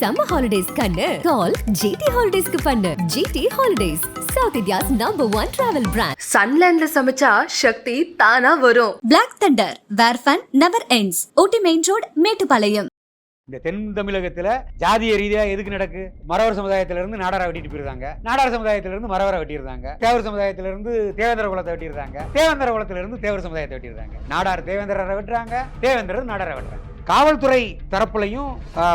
summer holidays kannu call GT Holidays ku pannu. GT Holidays, South India's #1 travel brand. சன்லேண்ட்ல சமைச்சா சக்தி தானா வரும். Black Thunder, where fun never ends. OT Main Road, Mettupalayam. இந்த தென் தமிழகத்துல ஜாதிய ரீதியா எதுக்கு நடக்கு? மறவர் சமுதாயத்தில இருந்து நாடார வெட்டிட்டு போயிருந்தாங்க, நாடார் சமுதாயத்தில இருந்து மறவரை வெட்டியிருந்தாங்க, தேவர் சமுதாயத்தில இருந்து தேவேந்திர குலத்தை வெட்டியிருந்தாங்க, தேவேந்திர குலத்தில இருந்து தேவர் சமுதாயத்தை வெட்டியிருந்தாங்க. நாடார் தேவேந்திரரை வெட்டுறாங்க, தேவேந்திரர் நாடாரை வெட்டுறாங்க. காவல்துறை தரப்புலையும்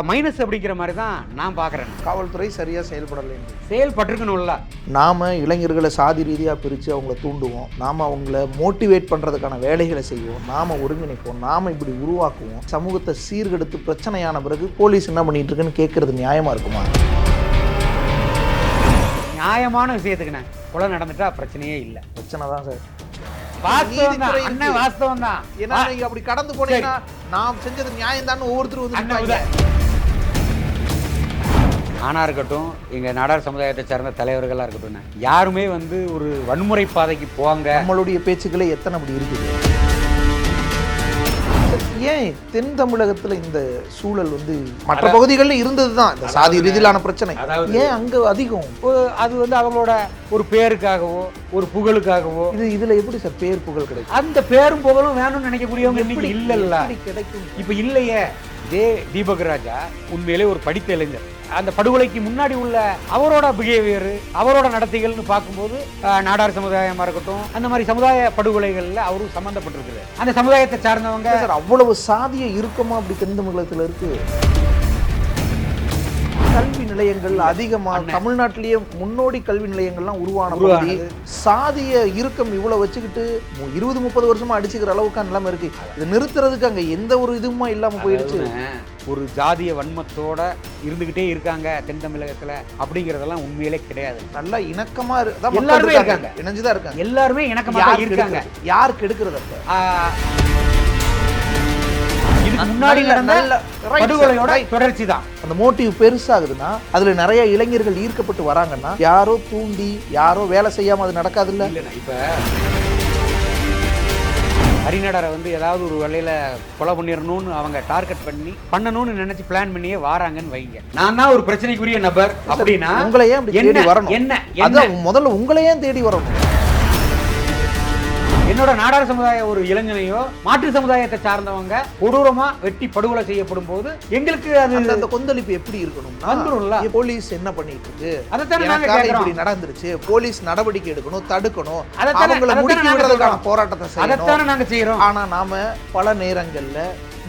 மைனஸ் அப்படிங்கிற மாதிரி தான் நான் பார்க்குறேன். காவல்துறை சரியாக செயல்படலை, செயல்பட்டிருக்கணும்ல. நாம் இளைஞர்களை சாதி ரீதியாக பிரித்து அவங்கள தூண்டுவோம், நாம் அவங்கள மோட்டிவேட் பண்ணுறதுக்கான வேலைகளை செய்வோம், நாம் ஒருங்கிணைப்போம், நாம் இப்படி உருவாக்குவோம். சமூகத்தை சீர்கெடுத்து பிரச்சனையான பிறகு போலீஸ் என்ன பண்ணிட்டு இருக்குன்னு கேட்கறது நியாயமாக இருக்குமா? நியாயமான விஷயத்துக்குண்ணே கொலை நடந்துட்டா பிரச்சனையே இல்லை. பிரச்சனை தான் சார். வாஸ்தவம் தான். ஏன்னா நீங்க அப்படி கடந்து போனீங்கன்னா நாம் செஞ்சது நியாயம் தான் ஒவ்வொருத்தரும் வந்து ஆனா இருக்கட்டும், எங்க நாடார் சமுதாயத்தை சார்ந்த தலைவர்களா இருக்கட்டும், யாருமே வந்து ஒரு வன்முறை பாதைக்கு போவாங்க. நம்மளுடைய பேச்சுக்களே எத்தனை அப்படி இருக்குது. ஏன் தென் தமிழகத்துல இந்த சூழல் வந்து மற்ற பகுதிகளில் இருந்தது தான் இந்த சாதி ரீதியிலான பிரச்சனை, ஏன் அங்க அதிகம்? அது வந்து அவங்களோட ஒரு பேருக்காகவோ ஒரு புகழுக்காகவோ. இதுல எப்படி சார் பேர் புகழ் கிடைக்கும்? அந்த பேரும் புகழும் வேணும்னு நினைக்கக்கூடியவங்க இன்னைக்கு இல்ல கிடைக்கும். இப்ப இல்லையே. இதே தீபக் ராஜா உண்மையிலே ஒரு படித்த இளைஞர். அந்த படுகொலைக்கு முன்னாடி உள்ள அவரோட பிஹேவியர், அவரோட நடத்தைகள்னு பார்க்கும்போது நாடார் சமுதாயமா இருக்கட்டும், அந்த மாதிரி சமுதாய படுகொலைகள்ல அவரும் சம்பந்தப்பட்டிருக்குது. அந்த சமுதாயத்தை சார்ந்தவங்க சார் அவ்வளவு சாதிய இருக்குமா அப்படி தென் தமிழகத்துல இருக்கு? கல்வி நிலையங்கள் அதிகமாக தமிழ்நாட்டிலேயே முன்னோடி கல்வி நிலையங்கள்லாம் உருவான சாதிய இறுக்கம் இவ்வளவு வச்சுக்கிட்டு 20-30 வருஷமா அடிச்சுக்கிற அளவுக்கு நிலைமை இருக்கு. இது நிறுத்துறதுக்கு அங்க எந்த ஒரு இதுவுமா இல்லாம போயிடுச்சு. ஒரு ஜாதிய வன்மத்தோட இருந்துகிட்டே இருக்காங்க தென் தமிழகத்துல அப்படிங்கறதெல்லாம் உண்மையிலே கிடையாது. நல்லா இணக்கமா எல்லாருமே இருக்காங்க, இணைஞ்சுதான் இருக்காங்க. எல்லாருமே இணக்கமா இருக்காங்க. யாருக்கு எடுக்கிறது? முன்னாடி நடந்த படுகொலையோட தொடர்ச்சி தான். அந்த மோட்டிவ் பெருசாகுதுன்னா அதுல நிறைய இளைஞர்கள் ஈர்க்கப்பட்டு வராங்கன்னா யாரோ தூண்டி யாரோ வேலை செய்யாம அது நடக்காது இல்ல. இப்ப ஹரிநடரை வந்து ஏதாவது ஒரு வேலையில கொலை பண்ணிடணும்னு அவங்க டார்கெட் பண்ணணும்னு நினைச்சு பிளான் பண்ணியே வாராங்கன்னு வைங்க. நான் தான் ஒரு பிரச்சனைக்குரிய நபர் அப்படின்னா உங்களையே தேடி வரணும். என்ன முதல்ல உங்களையே தேடி வரணும். என்னோட நாடார் சமுதாய ஒரு இளைஞனையோ மாற்று சமுதாயத்தை சார்ந்தவங்க கொடூரமா வெட்டி படுகொலை செய்யப்படும் போது எங்களுக்கு அது அந்த கொந்தளிப்பு எப்படி இருக்கணும்? போலீஸ் என்ன பண்ணிட்டு இருக்கு, இப்படி நடந்துருச்சு, போலீஸ் நடவடிக்கை எடுக்கணும், தடுக்கணும், அவங்களை முடுக்கி விடுறதுக்கான போராட்டத்தை அதைத்தானே நாங்க செய்யறோம். ஆனா நாம பல நேரங்கள்ல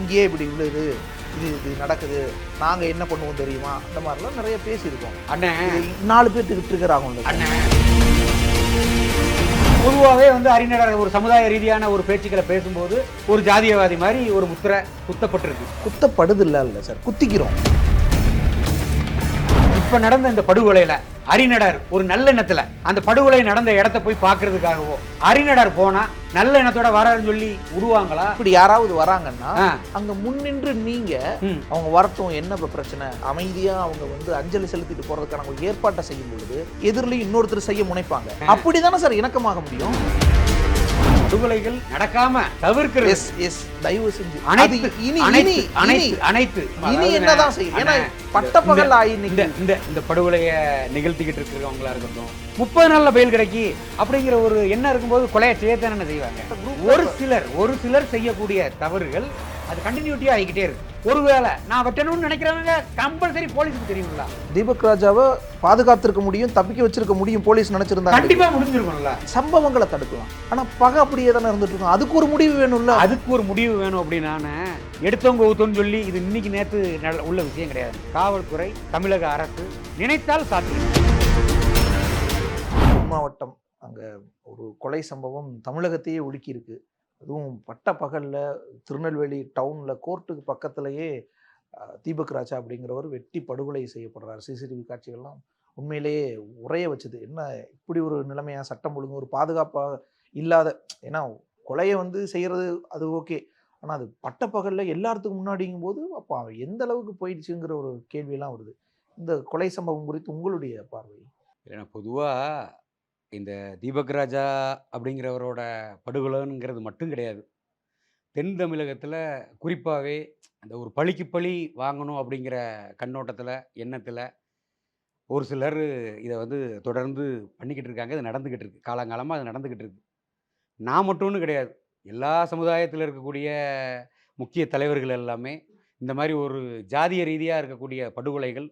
இங்கேயே இப்படி விழுது, இது நடக்குது, நாங்க என்ன பண்ணுவோம் தெரியுமா, அந்த மாதிரிலாம் நிறைய பேசியிருக்கோம். அண்ணே 4 பேருக்கு ட்ரிகர் ஆகும். பொதுவாகவே வந்து அறிஞர் ஒரு சமுதாய ரீதியான ஒரு பேச்சுக்களை பேசும்போது ஒரு ஜாதியவாதி மாதிரி ஒரு முத்திரை குத்தப்பட்டிருக்கு. குத்தப்படுது இல்ல சார், குத்திக்கிறோம். இப்ப நடந்த இந்த படுகொலையில அறிநடர் ஒரு நல்ல எண்ணத்துல அந்த படுகொலை நடந்த இடத்த போய் பாக்குறதுக்காகவோ அறிநடர் போனா நல்ல எண்ணத்தோட வரான்னு சொல்லி விடுவாங்களா? இப்படி யாராவது வராங்கன்னா அங்க முன்னின்று நீங்க அவங்க வரட்டும், என்ன பிரச்சனை, அமைதியா அவங்க வந்து அஞ்சலி செலுத்திட்டு போறதுக்கான ஏற்பாட்டை செய்யும் பொழுது எதிரிலையும் இன்னொருத்தர் செய்ய முனைப்பாங்க. அப்படிதானே சார் இணக்கமாக முடியும்? படுகொலைகள் நடக்காம தவிர்க்கிறது. தயவு செஞ்சு அனைத்து இனி என்னதான் செய்யும்? ஏன்னா பட்டப்பகல் இந்த படுகொலையை நிகழ்த்திக்கிட்டு இருக்கிறவங்களா இருக்கட்டும் 30 நாள்ல பெயில் கிடைக்கி அப்படிங்கிற ஒரு எண்ணம் இருக்கும்போது கொலையை செய்யத்தானே செய்வாங்க. ஒரு சிலர் செய்யக்கூடிய தவறுகள் அது கண்டினியூட்டியா ஆகிக்கிட்டே இருக்கு. ஒருவேளை நான் வெட்டணும்னு நினைக்கிறவங்க கம்பல்சரி போலீஸுக்கு தெரியுங்களா? தீபக் ராஜாவை பாதுகாத்திருக்க முடியும், தப்பிக்க வச்சிருக்க முடியும், போலீஸ் நினைச்சிருந்தா கண்டிப்பா முடிஞ்சிருக்கும்ல. சம்பவங்களை தடுக்கலாம். ஆனா பகை அப்படியே தானே இருந்துட்டு இருக்கும். அதுக்கு ஒரு முடிவு வேணும்ல. அதுக்கு ஒரு முடிவு வேணும் அப்படின்னு எடுத்தவங்க ஊத்தோன்னு சொல்லி இது இன்னைக்கு நேற்று உள்ள விஷயம் கிடையாது. காவல்துறை, தமிழக அரசு நினைத்தால் சாத்தியம். மாவட்டம் அங்க ஒரு கொலை சம்பவம் தமிழகத்தையே உலுக்கி இருக்கு. அதுவும் பட்ட பகல்ல திருநெல்வேலி டவுன்ல கோர்ட்டுக்கு பக்கத்திலேயே தீபக் ராஜா அப்படிங்கிறவர் வெட்டி படுகொலை செய்யப்படுறாரு. சிசிடிவி காட்சிகள்லாம் உண்மையிலேயே உரைய வச்சுது. என்ன இப்படி ஒரு நிலைமையா, சட்டம் ஒழுங்கு ஒரு பாதுகாப்பாக இல்லாத, ஏன்னா கொலையை வந்து செய்யறது அது ஓகே, ஆனா அது பட்ட பகல்ல எல்லாத்துக்கும் முன்னாடிங்கும் போது அப்போ எந்த அளவுக்கு போயிடுச்சுங்கிற ஒரு கேள்வியெல்லாம் வருது. இந்த கொலை சம்பவம் குறித்து உங்களுடைய பார்வை? ஏன்னா பொதுவாக இந்த தீபக் ராஜா அப்படிங்கிறவரோட படுகொலைங்கிறது மட்டும் கிடையாது. தென் தமிழகத்தில் குறிப்பாகவே அந்த ஒரு பழிக்கு பழி வாங்கணும் அப்படிங்கிற கண்ணோட்டத்தில் எண்ணத்தில் ஒரு சிலர் இதை வந்து தொடர்ந்து பண்ணிக்கிட்டு இருக்காங்க. இது நடந்துக்கிட்டு இருக்கு, காலங்காலமாக அது நடந்துக்கிட்டு இருக்கு. நான் மட்டும்னு கிடையாது, எல்லா சமுதாயத்தில் இருக்கக்கூடிய முக்கிய தலைவர்கள் எல்லாமே இந்த மாதிரி ஒரு ஜாதிய ரீதியாக இருக்கக்கூடிய படுகொலைகள்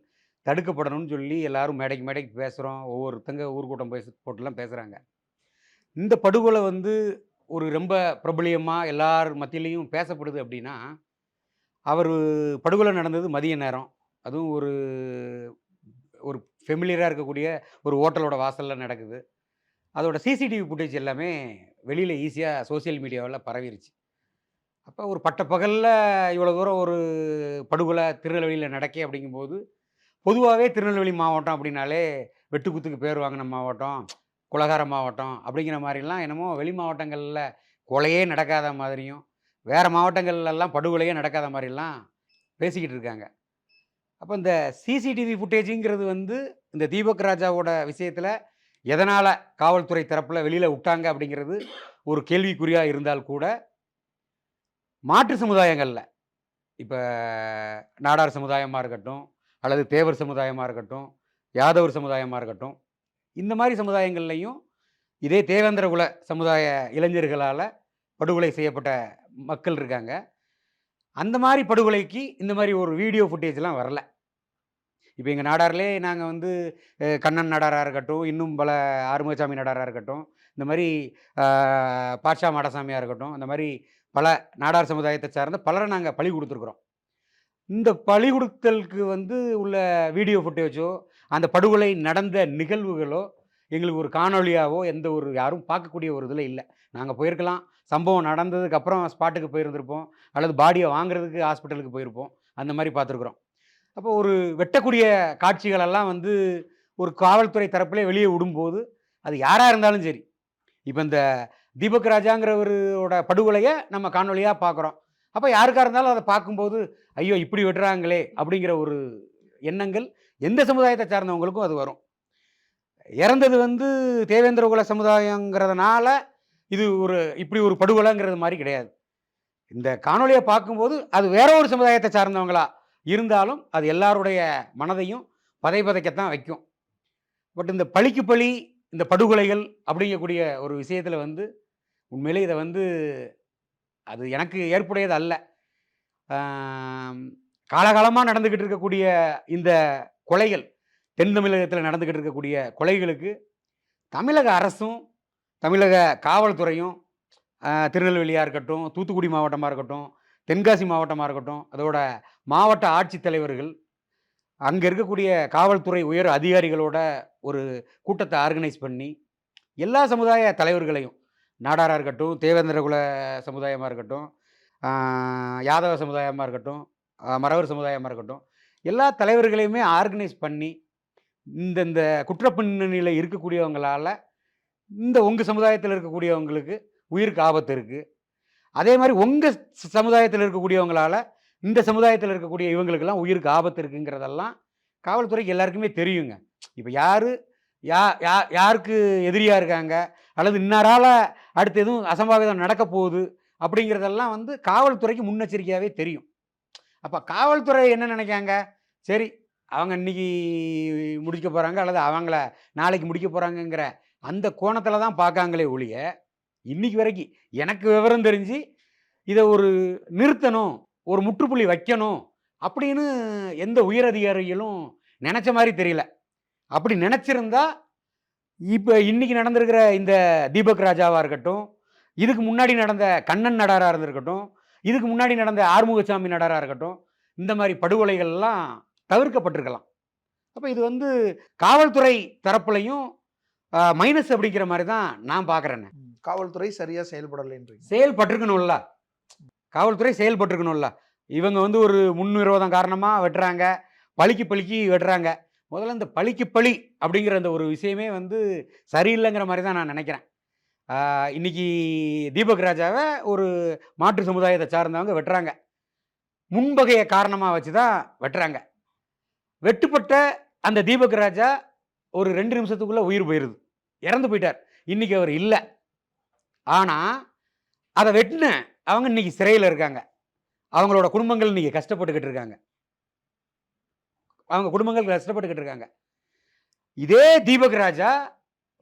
தடுக்கப்படணும்னு சொல்லி எல்லாரும் மேடைக்கு மேடைக்கு பேசுகிறோம். ஒவ்வொருத்தங்க ஊர்க்கூட்டம் போட்டுலாம் பேசுகிறாங்க. இந்த படுகொலை வந்து ஒரு ரொம்ப பிரபலியமாக எல்லார் மத்தியிலையும் பேசப்படுது அப்படின்னா, அவர் படுகொலை நடந்தது மதிய நேரம். அதுவும் ஒரு ஒரு ஃபெமிலியராக இருக்கக்கூடிய ஒரு ஹோட்டலோட வாசலில் நடக்குது. அதோட சிசிடிவி ஃபுட்டேஜ் எல்லாமே வெளியில் ஈஸியாக சோசியல் மீடியாவில் பரவிருச்சு. அப்போ ஒரு பட்டப்பகலில் இவ்வளோ தூரம் ஒரு படுகொலை திருநெல்வேலியில் நடக்கே அப்படிங்கும்போது, பொதுவாகவே திருநெல்வேலி மாவட்டம் அப்படின்னாலே வெட்டுக்குத்துக்கு பேர் வாங்கின மாவட்டம், குலகார மாவட்டம் அப்படிங்கிற மாதிரிலாம் என்னமோ வெளி மாவட்டங்களில் கொலையே நடக்காத மாதிரியும், வேறு மாவட்டங்கள்லாம் படுகொலையே நடக்காத மாதிரிலாம் பேசிக்கிட்டு இருக்காங்க. அப்போ இந்த சிசிடிவி ஃபுட்டேஜுங்கிறது வந்து இந்த தீபக் ராஜாவோட விஷயத்தில் எதனால் காவல்துறை தரப்பில் வெளியில் விட்டாங்க அப்படிங்கிறது ஒரு கேள்விக்குறியாக இருந்தால் கூட, மாற்று சமுதாயங்களில் இப்போ நாடார் சமுதாயமாக இருக்கட்டும், அல்லது தேவர் சமுதாயமாக இருக்கட்டும், யாதவர் சமுதாயமாக இருக்கட்டும், இந்த மாதிரி சமுதாயங்கள்லையும் இதே தேவேந்திர குல சமுதாய இளைஞர்களால் படுகொலை செய்யப்பட்ட மக்கள் இருக்காங்க. அந்த மாதிரி படுகொலைக்கு இந்த மாதிரி ஒரு வீடியோ ஃபுட்டேஜ்லாம் வரல. இப்போ எங்கள் நாடார்லேயே நாங்கள் வந்து கண்ணன் நாடாராக இருக்கட்டும், இன்னும் பல ஆறுமுகசாமி நாடாராக இருக்கட்டும், இந்த மாதிரி பாட்ஷா மாடசாமியாக இருக்கட்டும், இந்த மாதிரி பல நாடார் சமுதாயத்தை சார்ந்த பலரை நாங்கள் பழி கொடுத்துருக்குறோம். இந்த பழி கொடுத்தலுக்கு வந்து உள்ள வீடியோ ஃபுட்டேஜோ, அந்த படுகொலை நடந்த நிகழ்வுகளோ எங்களுக்கு ஒரு காணொலியாவோ எந்த ஒரு யாரும் பார்க்கக்கூடிய ஒரு இதில் இல்லை. நாங்கள் போயிருக்கலாம், சம்பவம் நடந்ததுக்கு அப்புறம் ஸ்பாட்டுக்கு போயிருந்திருப்போம், அல்லது பாடியை வாங்குறதுக்கு ஹாஸ்பிட்டலுக்கு போயிருப்போம், அந்த மாதிரி பார்த்துருக்குறோம். அப்போ ஒரு வெட்டக்கூடிய காட்சிகளெல்லாம் வந்து ஒரு காவல்துறை தரப்பிலே வெளியே விடும்போது, அது யாராக இருந்தாலும் சரி, இப்போ இந்த தீபக் ராஜாங்கிறவரோட படுகொலையை நம்ம காணொலியாக பார்க்குறோம். அப்போ யாருக்காக இருந்தாலும் அதை பார்க்கும்போது, ஐயோ இப்படி வெட்டுறாங்களே அப்படிங்கிற ஒரு எண்ணங்கள் எந்த சமுதாயத்தை சார்ந்தவங்களுக்கும் அது வரும். இறந்தது வந்து தேவேந்திர குல சமுதாயங்கிறதுனால இது ஒரு இப்படி ஒரு படுகொலைங்கிறது மாதிரி கிடையாது. இந்த காணொலியை பார்க்கும்போது அது வேற ஒரு சமுதாயத்தை சார்ந்தவங்களா இருந்தாலும் அது எல்லாருடைய மனதையும் பதைக்கத்தான் வைக்கும். பட் இந்த பழிக்கு பழி, இந்த படுகொலைகள் அப்படிங்கக்கூடிய ஒரு விஷயத்தில் வந்து உண்மையிலே இதை வந்து அது எனக்கு ஏற்புடையது அல்ல. காலகாலமாக நடந்துக்கிட்டு இருக்கக்கூடிய இந்த கொலைகள், தென் தமிழகத்தில் நடந்துக்கிட்டு இருக்கக்கூடிய கொலைகளுக்கு தமிழக அரசும் தமிழக காவல்துறையும், திருநெல்வேலியாக இருக்கட்டும், தூத்துக்குடி மாவட்டமாக இருக்கட்டும், தென்காசி மாவட்டமாக இருக்கட்டும், அதோட மாவட்ட ஆட்சித்தலைவர்கள், அங்கே இருக்கக்கூடிய காவல்துறை உயர் அதிகாரிகளோட ஒரு கூட்டத்தை ஆர்கனைஸ் பண்ணி எல்லா சமுதாய தலைவர்களையும், நாடாராக இருக்கட்டும், தேவேந்திர குல சமுதாயமாக இருக்கட்டும், யாதவ சமுதாயமாக இருக்கட்டும், மறவர் சமுதாயமாக இருக்கட்டும், எல்லா தலைவர்களையுமே ஆர்கனைஸ் பண்ணி இந்த குற்றப்பின்னணியில் இருக்கக்கூடியவங்களால் இந்த உங்கள் சமுதாயத்தில் இருக்கக்கூடியவங்களுக்கு உயிருக்கு ஆபத்து இருக்குது, அதே மாதிரி உங்கள் சமுதாயத்தில் இருக்கக்கூடியவங்களால் இந்த சமுதாயத்தில் இருக்கக்கூடிய இவங்களுக்கெல்லாம் உயிருக்கு ஆபத்து இருக்குங்கிறதெல்லாம் காவல்துறைக்கு எல்லாருக்குமே தெரியுங்க. இப்போ யாருக்கு எதிரியாக இருக்காங்க, அல்லது இன்னாரால் அடுத்து எதுவும் அசம்பாவிதம் நடக்க போகுது அப்படிங்கிறதெல்லாம் வந்து காவல்துறைக்கு முன்னெச்சரிக்கையாகவே தெரியும். அப்போ காவல்துறை என்ன நினைக்காங்க, சரி அவங்க இன்னைக்கு முடிக்க போகிறாங்க அல்லது அவங்கள நாளைக்கு முடிக்க போகிறாங்கங்கிற அந்த கோணத்தில் தான் பார்க்காங்களே ஒழிய, இன்னைக்கு வரைக்கும் எனக்கு விவரம் தெரிஞ்சு இதை ஒரு நிறுத்தணும், ஒரு முற்றுப்புள்ளி வைக்கணும் அப்படின்னு எந்த உயரதிகாரிகளும் நினச்ச மாதிரி தெரியல. அப்படி நினச்சிருந்தா இப்போ இன்னைக்கு நடந்திருக்கிற இந்த தீபக் ராஜாவாக இருக்கட்டும், இதுக்கு முன்னாடி நடந்த கண்ணன் நடாராக இருந்திருக்கட்டும், இதுக்கு முன்னாடி நடந்த ஆறுமுகசாமி நடாராக இருக்கட்டும், இந்த மாதிரி படுகொலைகள்லாம் தவிர்க்கப்பட்டிருக்கலாம். அப்போ இது வந்து காவல்துறை தரப்புலையும் மைனஸ் அப்படிங்கிற மாதிரி தான் நான் பார்க்குறேன்னு. காவல்துறை சரியாக செயல்படலைன்றீங்க. செயல்பட்டிருக்கணும்ல, காவல்துறை செயல்பட்டிருக்கணும்ல. இவங்க வந்து ஒரு முன்விரோதம் காரணமாக வெட்டுறாங்க, பழிக்கு வெட்டுறாங்க. முதல்ல இந்த பழிக்கு பழி அப்படிங்கிற அந்த ஒரு விஷயமே வந்து சரியில்லைங்கிற மாதிரி தான் நான் நினைக்கிறேன். இன்னைக்கு தீபக் ராஜாவை ஒரு மாற்று சமுதாயத்தை சார்ந்தவங்க வெட்டுறாங்க, முன்பகையை காரணமாக வச்சு தான் வெட்டுறாங்க. வெட்டுப்பட்ட அந்த தீபக் ராஜா ஒரு 2 நிமிஷத்துக்குள்ளே உயிர் போயிடுது, இறந்து போயிட்டார். இன்னைக்கு அவர் இல்லை. ஆனால் அதை வெட்டின அவங்க இன்னைக்கு சிறையில் இருக்காங்க. அவங்களோட குடும்பங்கள் இன்னைக்கு கஷ்டப்பட்டுக்கிட்டு இருக்காங்க. அவங்க குடும்பங்கள் கஷ்டப்பட்டுக்கிட்டு இருக்காங்க. இதே தீபக் ராஜா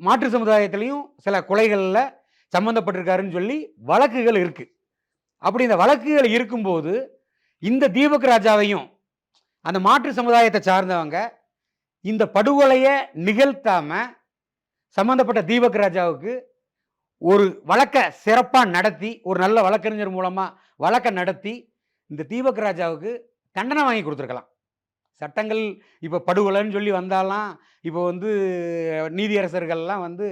மாற்று சமுதாயத்திலையும் சில கொலைகளில் சம்மந்தப்பட்டிருக்காருன்னு சொல்லி வழக்குகள் இருக்கு. அப்படி இந்த வழக்குகள் இருக்கும்போது இந்த தீபக் ராஜாவையும் அந்த மாற்று சமுதாயத்தை சார்ந்தவங்க இந்த படுகொலையை நிகழ்த்தாம சம்பந்தப்பட்ட தீபக் ராஜாவுக்கு ஒரு வழக்கை சிறப்பாக நடத்தி, ஒரு நல்ல வழக்கறிஞர் மூலமாக வழக்கை நடத்தி இந்த தீபக் ராஜாவுக்கு தண்டனை வாங்கி கொடுத்துருக்கலாம். சட்டங்கள் இப்போ படுகொலைன்னு சொல்லி வந்தாலாம், இப்போ வந்து நீதியரசர்கள்லாம் வந்து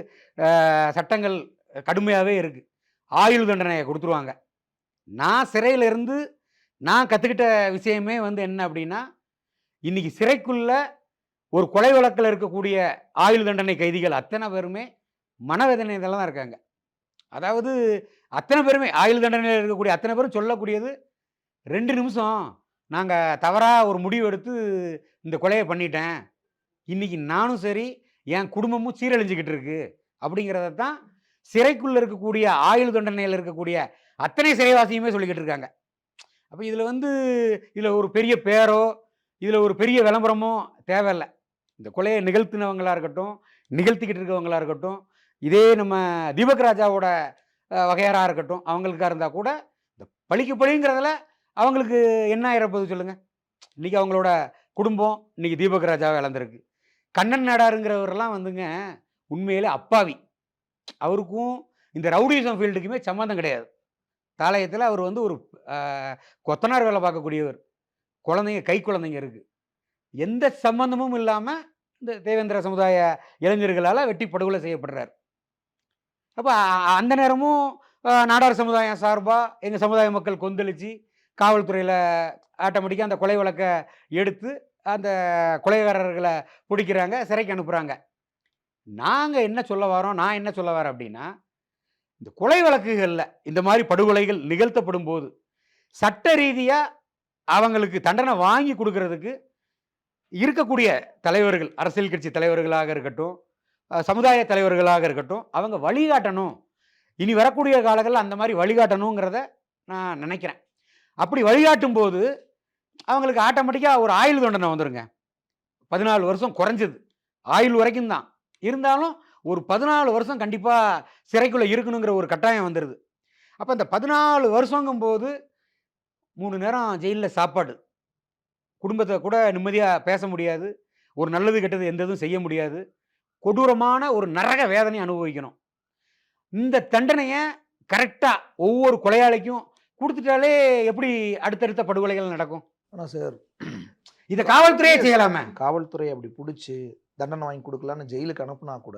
சட்டங்கள் கடுமையாகவே இருக்குது, ஆயுள் தண்டனையை கொடுத்துருவாங்க. நான் சிறையிலிருந்து நான் கற்றுக்கிட்ட விஷயமே வந்து என்ன அப்படின்னா, இன்றைக்கி சிறைக்குள்ள ஒரு கொலை வழக்கில் இருக்கக்கூடிய ஆயுள் தண்டனை கைதிகள் அத்தனை பேருமே மனவேதனையில் தான் இருக்காங்க. அதாவது அத்தனை பேருமே ஆயுள் தண்டனையில் இருக்கக்கூடிய அத்தனை பேரும் சொல்லக்கூடியது, 2 நிமிஷம் நாங்கள் தவறாக ஒரு முடிவு எடுத்து இந்த கொலையை பண்ணிட்டேன், இன்றைக்கி நானும் சரி என் குடும்பமும் சீரழிஞ்சிக்கிட்டு இருக்கு அப்படிங்கிறத தான் சிறைக்குள்ளே இருக்கக்கூடிய ஆயுள் தண்டனையில் இருக்கக்கூடிய அத்தனை சிறைவாசியுமே சொல்லிக்கிட்டு இருக்காங்க. அப்போ இதில் வந்து இதில் ஒரு பெரிய பேரோ இதில் ஒரு பெரிய விளம்பரமோ தேவையில்லை. இந்த கொலையை நிகழ்த்தினவங்களாக இருக்கட்டும், நிகழ்த்திக்கிட்டு இருக்கவங்களாக இருக்கட்டும், இதே நம்ம தீபக் ராஜாவோட வகையாராக இருக்கட்டும், அவங்களுக்காக இருந்தால் கூட இந்த பழிக்கு பழிங்கிறதுல அவங்களுக்கு என்ன ஆயிரப்போகுது சொல்லுங்கள். இன்றைக்கி அவங்களோட குடும்பம் இன்றைக்கி தீபக் ராஜாவை இழந்திருக்கு. கண்ணன் நாடாருங்கிறவரெல்லாம் வந்துங்க உண்மையிலே அப்பாவி. அவருக்கும் இந்த ரவுடிசம் ஃபீல்டுக்குமே சம்மந்தம் கிடையாது. தாளையத்தில் அவர் வந்து ஒரு கொத்தனார் வேலை பார்க்கக்கூடியவர். குழந்தைங்க, கை குழந்தைங்க இருக்குது. எந்த சம்பந்தமும் இல்லாமல் இந்த தேவேந்திர சமுதாய இளைஞர்களால் வெட்டி படுகொலை செய்யப்படுறார். அப்போ அந்த நேரமும் நாடார் சமுதாயம் சார்பாக எங்கள் சமுதாய மக்கள் கொந்தளித்து காவல்துறையில் ஆட்டோமேட்டிக்காக அந்த கொலை வழக்கை எடுத்து அந்த கொலைகாரர்களை பிடிக்கிறாங்க, சிறைக்கு அனுப்புகிறாங்க. நாங்கள் என்ன சொல்ல வரோம், நான் என்ன சொல்ல வரேன் அப்படின்னா, இந்த கொலை வழக்குகளில் இந்த மாதிரி படுகொலைகள் நிகழ்த்தப்படும் போது சட்ட ரீதியாக அவங்களுக்கு தண்டனை வாங்கி கொடுக்கறதுக்கு இருக்கக்கூடிய தலைவர்கள், அரசியல் கட்சி தலைவர்களாக இருக்கட்டும், சமுதாய தலைவர்களாக இருக்கட்டும், அவங்க வழிகாட்டணும். இனி வரக்கூடிய காலங்களில் அந்த மாதிரி வழிகாட்டணுங்கிறத நான் நினைக்கிறேன். அப்படி வழிகாட்டும் போது அவங்களுக்கு ஆட்டோமேட்டிக்காக ஒரு ஆயுள் தண்டனை வந்துடுங்க. 14 வருஷம் குறைஞ்சது, ஆயுள் வரைக்கும் தான் இருந்தாலும் ஒரு 14 வருஷம் கண்டிப்பாக சிறைக்குள்ளே இருக்கணுங்கிற ஒரு கட்டாயம் வந்துடுது. அப்போ இந்த 14 வருஷங்கும் போது 3 நேரம் ஜெயிலில் சாப்பாடு, குடும்பத்தை கூட நிம்மதியாக பேச முடியாது, ஒரு நல்லது கெட்டது எந்த இதுவும் செய்ய முடியாது, கொடூரமான ஒரு நரக வேதனை அனுபவிக்கணும். இந்த தண்டனையை கரெக்டாக ஒவ்வொரு கொலையாளிக்கும் கொடுத்துட்டாலே எப்படி அடுத்தடுத்த படுகொலைகள் நடக்கும்? ஆனால் சார், இதை காவல்துறையே செய்யலாமே. காவல்துறை அப்படி பிடிச்சி தண்டனை வாங்கி கொடுக்கலான்னு ஜெயிலுக்கு அனுப்புனா கூட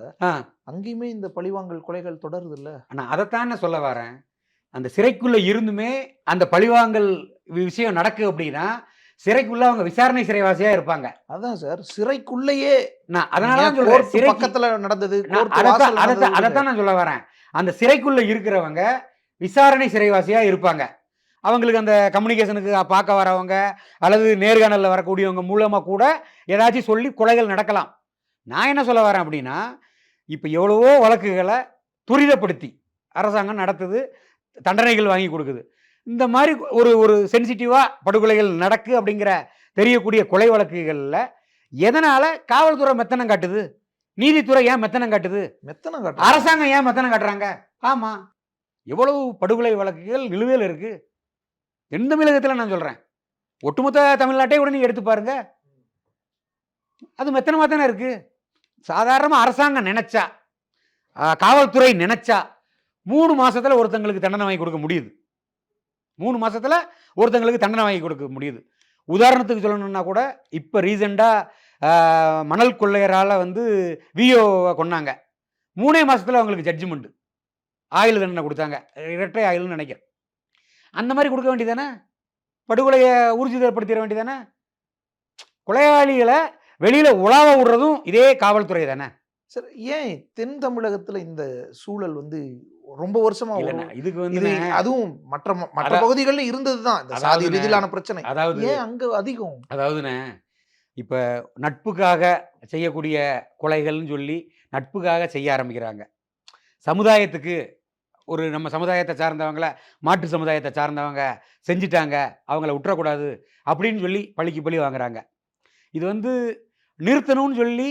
அங்கேயுமே இந்த பழிவாங்கல் கொலைகள் தொடருது இல்லை. ஆனால் அதைத்தான் நான் சொல்ல வரேன். அந்த சிறைக்குள்ளே இருந்துமே அந்த பழிவாங்கல் விஷயம் நடக்கு அப்படின்னா சிறைக்குள்ள அவங்க விசாரணை சிறைவாசியா இருப்பாங்க. அதான் சார், சிறைக்குள்ளேயே நான் அதனால பக்கத்துல நடந்தது, அதைத்தான் நான் சொல்ல வரேன். அந்த சிறைக்குள்ள இருக்கிறவங்க விசாரணை சிறைவாசியா இருப்பாங்க. அவங்களுக்கு அந்த கம்யூனிகேஷனுக்கு பார்க்க வரவங்க அல்லது நேர்காணலில் வரக்கூடியவங்க மூலமாக கூட ஏதாச்சும் சொல்லி கொலைகள் நடக்கலாம். நான் என்ன சொல்ல வரேன் அப்படின்னா, இப்போ எவ்வளவோ வழக்குகளை துரிதப்படுத்தி அரசாங்கம் நடத்துது, தண்டனைகள் வாங்கி கொடுக்குது. இந்த மாதிரி ஒரு ஒரு சென்சிட்டிவாக படுகொலைகள் நடக்கு அப்படிங்கிற தெரியக்கூடிய கொலை வழக்குகளில் எதனால் காவல்துறை மெத்தனம் காட்டுது, நீதித்துறை ஏன் மெத்தனம் காட்டுது, அரசாங்கம் ஏன் மெத்தனம் காட்டுறாங்க? ஆமாம், எவ்வளவு படுகொலை வழக்குகள் நிலுவையில் இருக்குது தென் தமிழகத்தில். நான் சொல்கிறேன், ஒட்டுமொத்த தமிழ்நாட்டை கூட நீங்கள் எடுத்து பாருங்க, அது மெத்தனமாக தானே இருக்குது. சாதாரணமாக அரசாங்கம் நினச்சா, காவல்துறை நினச்சா 3 மாதத்தில் ஒருத்தங்களுக்கு தண்டனை வாங்கி கொடுக்க முடியுது. 3 மாதத்தில் ஒருத்தங்களுக்கு தண்டனை வாங்கி கொடுக்க முடியுது. உதாரணத்துக்கு சொல்லணும்னா கூட இப்போ ரீசெண்டாக மணல் கொள்ளையரால் வந்து விஓவை கொண்டாங்க. 3 மாதத்தில் அவங்களுக்கு ஜட்ஜ்மெண்ட்டு, ஆயுள் தண்டனை கொடுத்தாங்க, இரட்டை ஆயுள்னு நினைக்கிறேன். அந்த மாதிரி கொடுக்க வேண்டியதானே, படுகொலையை ஊர்ஜிதப்படுத்திட வேண்டியதானே. கொலையாளிகளை வெளியில் உலாவ விடுறதும் இதே காவல்துறை தானே. சார், ஏன் தென் தமிழகத்தில் இந்த சூழல் வந்து ரொம்ப வருஷமா இதுக்கு வந்து அதுவும் மற்ற பகுதிகளில் இருந்தது தான் இந்த சாதி ரீதியிலான பிரச்சனை. அதாவது ஏன் அங்க அதிகம்? அதாவதுண்ணே, இப்போ நட்புக்காக செய்யக்கூடிய கொலைகள்னு சொல்லி நட்புக்காக செய்ய ஆரம்பிக்கிறாங்க. சமுதாயத்துக்கு ஒரு நம்ம சமுதாயத்தை சார்ந்தவங்கள மாற்று சமுதாயத்தை சார்ந்தவங்க செஞ்சிட்டாங்க, அவங்கள விட்டுறக்கூடாது அப்படின்னு சொல்லி பழிக்கு பழி வாங்குறாங்க. இது வந்து நிறுத்தணும்னு சொல்லி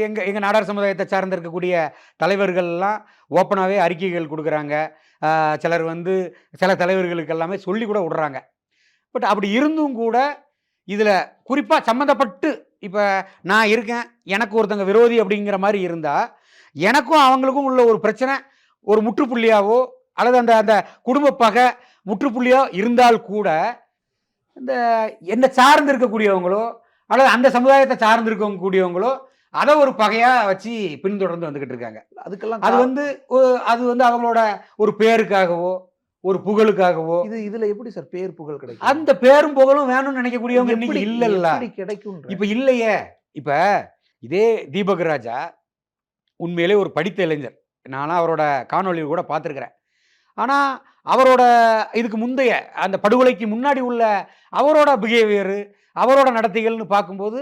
எங்கள் நாடார் சமுதாயத்தை சார்ந்து இருக்கக்கூடிய தலைவர்கள்லாம் ஓப்பனாகவே அறிக்கைகள் கொடுக்குறாங்க. சிலர் வந்து சில தலைவர்களுக்கு எல்லாமே சொல்லி கூட விடுறாங்க. பட் அப்படி இருந்தும் கூட இதில் குறிப்பாக சம்மந்தப்பட்டு இப்போ நான் இருக்கேன், எனக்கு ஒருத்தங்க விரோதி அப்படிங்கிற மாதிரி இருந்தால் எனக்கும் அவங்களுக்கும் உள்ள ஒரு பிரச்சனை ஒரு முற்றுப்புள்ளியாவோ அல்லது அந்த அந்த குடும்ப பகை முற்றுப்புள்ளியோ இருந்தால் கூட இந்த என்ன சார்ந்து இருக்கக்கூடியவங்களோ அல்லது அந்த சமுதாயத்தை சார்ந்து இருக்கக்கூடியவங்களோ அதை ஒரு பகையாக வச்சு பின்தொடர்ந்து வந்துக்கிட்டு இருக்காங்க. அதுக்கெல்லாம் அது வந்து அவங்களோட ஒரு பேருக்காகவோ ஒரு புகழுக்காகவோ இதுல எப்படி சார் பேர் புகழ் கிடைக்கும்? அந்த பேரும் புகழும் வேணும்னு நினைக்கக்கூடியவங்க இன்னைக்கு இல்லைல்ல, கிடைக்கும் இப்ப இல்லையே. இப்ப இதே தீபக் ராஜா உண்மையிலே ஒரு படித்த இளைஞர். நானும் அவரோட காணொலியில் கூட பார்த்துருக்கிறேன். ஆனால் அவரோட இதுக்கு முந்தைய அந்த படுகொலைக்கு முன்னாடி உள்ள அவரோட பிஹேவியரு அவரோட நடத்தைகள்னு பார்க்கும்போது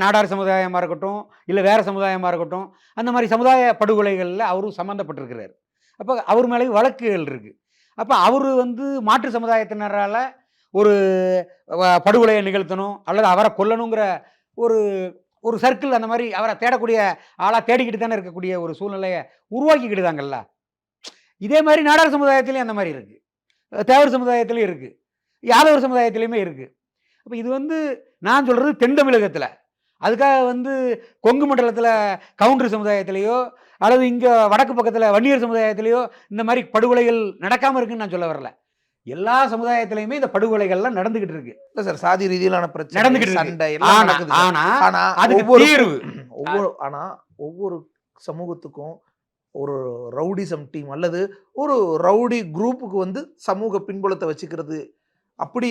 நாடார் சமுதாயமாக இருக்கட்டும் இல்லை வேறு சமுதாயமாக இருக்கட்டும் அந்த மாதிரி சமுதாய படுகொலைகளில் அவரும் சம்மந்தப்பட்டிருக்கிறார். அப்போ அவர் மேலே வழக்குகள் இருக்குது. அப்போ அவர் வந்து மாற்று சமுதாயத்தினரால் ஒரு படுகொலையை நிகழ்த்தணும் அல்லது அவரை கொல்லணுங்கிற ஒரு ஒரு சர்க்கிள் அந்த மாதிரி அவரை தேடக்கூடிய ஆளாக தேடிக்கிட்டு தானே இருக்கக்கூடிய ஒரு சூழ்நிலையை உருவாக்கிக்கிட்டுதாங்கல்ல. இதே மாதிரி நாடார் சமுதாயத்திலையும் அந்த மாதிரி இருக்குது, தேவர் சமுதாயத்திலையும் இருக்குது, யாதவர் சமுதாயத்திலையுமே இருக்குது. அப்போ இது வந்து நான் சொல்கிறது தென் தமிழகத்தில், அதுக்காக வந்து கொங்கு மண்டலத்தில் கவுண்டர் சமுதாயத்திலேயோ அல்லது இங்கே வடக்கு பக்கத்தில் வன்னியர் சமுதாயத்திலேயோ இந்த மாதிரி படுகொலைகள் நடக்காமல் இருக்குன்னு நான் சொல்ல வரல. எல்லா சமுதாயத்திலையுமே இந்த படுகொலைகள்லாம் நடந்துகிட்டு இருக்கு. இல்ல சார், சாதி ரீதியிலான பிரச்சனை நடந்துகிட்டு சண்டை இருக்கு. எல்லாம் நடக்குது. ஆனா அதுக்கு தீர்வு ஒவ்வொரு சமூகத்துக்கும் ஒரு ரவுடிசம் டீம் அல்லது ஒரு ரவுடி குரூப்புக்கு வந்து சமூக பின்புலத்தை வச்சுக்கிறது, அப்படி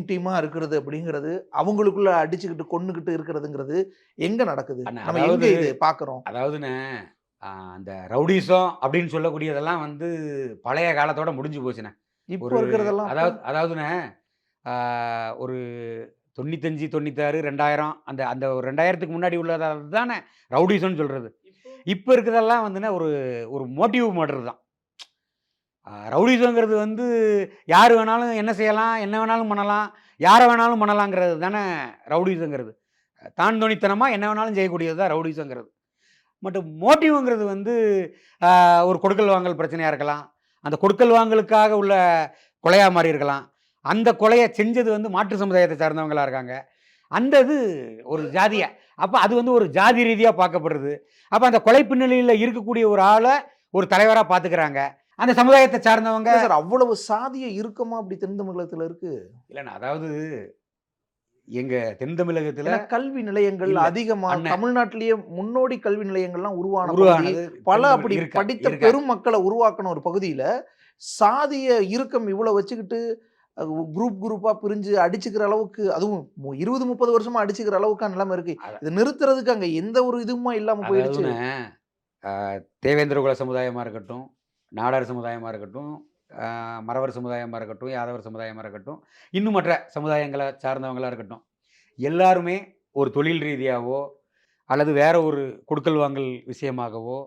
டீமா இருக்கிறது அப்படிங்கிறது, அவங்களுக்குள்ள அடிச்சுக்கிட்டு கொன்னுக்கிட்டு இருக்கிறதுங்கிறது எங்க நடக்குது? நம்ம எங்க இது பாக்குறோம்? அதாவதுன்னு அந்த ரவுடிசம் அப்படின்னு சொல்லக்கூடியதெல்லாம் வந்து பழைய காலத்தோட முடிஞ்சு போச்சுண்ணே. இப்போ இருக்கிறதெல்லாம் அதாவதுண்ணே ஒரு 95, 96, 2000 அந்த அந்த ஒரு 2000க்கு முன்னாடி உள்ளதாவது தானே ரவுடிசம்னு சொல்கிறது. இப்போ இருக்கிறதெல்லாம் வந்துன்னா ஒரு ஒரு மோட்டிவ் மர்டர் தான். ரவுடிசங்கிறது வந்து யார் வேணாலும் என்ன செய்யலாம், என்ன வேணாலும் பண்ணலாம், யாரை வேணாலும் பண்ணலாங்கிறது தானே ரவுடிசங்கிறது. தான் தோணித்தனமாக என்ன வேணாலும் செய்யக்கூடியது தான் ரவுடிசங்கிறது. மற்றும் மோட்டிவ்ங்கிறது வந்து ஒரு கொடுக்கல் வாங்கல் பிரச்சனையாக இருக்கலாம், அந்த கொடுக்கல் வாங்கலுக்காக உள்ள கொலையாக மாறி இருக்கலாம், அந்த கொலையை செஞ்சது வந்து மாற்று சமுதாயத்தை சார்ந்தவங்களாக இருக்காங்க, அந்த இது ஒரு ஜாதியை. அப்போ அது வந்து ஒரு ஜாதி ரீதியாக பார்க்கப்படுறது. அப்போ அந்த கொலை பின்னணியில் இருக்கக்கூடிய ஒரு ஆளை ஒரு தலைவராக பார்த்துக்கிறாங்க அந்த சமுதாயத்தை சார்ந்தவங்க. சார், அவ்வளவு சாதிய இருக்குமா அப்படி தென் தமிழகத்தில் இருக்கு? இல்லைண்ணா, அதாவது எங்க தென் தமிழகத்துல கல்வி நிலையங்கள் அதிகமா தமிழ்நாட்டிலேயே முன்னோடி கல்வி நிலையங்கள்லாம் உருவானது பல அப்படி படித்த பெரும் மக்களை உருவாக்கணும் ஒரு பகுதியில சாதிய இறுக்கம் இவ்வளவு வச்சுக்கிட்டு குரூப்பா பிரிஞ்சு அடிச்சுக்கிற அளவுக்கு, அதுவும் 20-30 வருஷமா அடிச்சுக்கிற அளவுக்கு நிலைமை இருக்கு. இது நிறுத்துறதுக்கு அங்க எந்த ஒரு இதுவுமா இல்லாம போயிடுச்சு. தேவேந்திர குல சமுதாயமா இருக்கட்டும், நாடார் சமுதாயமா இருக்கட்டும், மறவர் சமுதாயமாக இருக்கட்டும், யாதவர் சமுதாயமாக இருக்கட்டும், இன்னும் மற்ற சமுதாயங்களை சார்ந்தவங்களாக இருக்கட்டும், எல்லாருமே ஒரு தொழில் ரீதியாகவோ அல்லது வேற ஒரு கொடுக்கல் வாங்கல் விஷயமாகவோ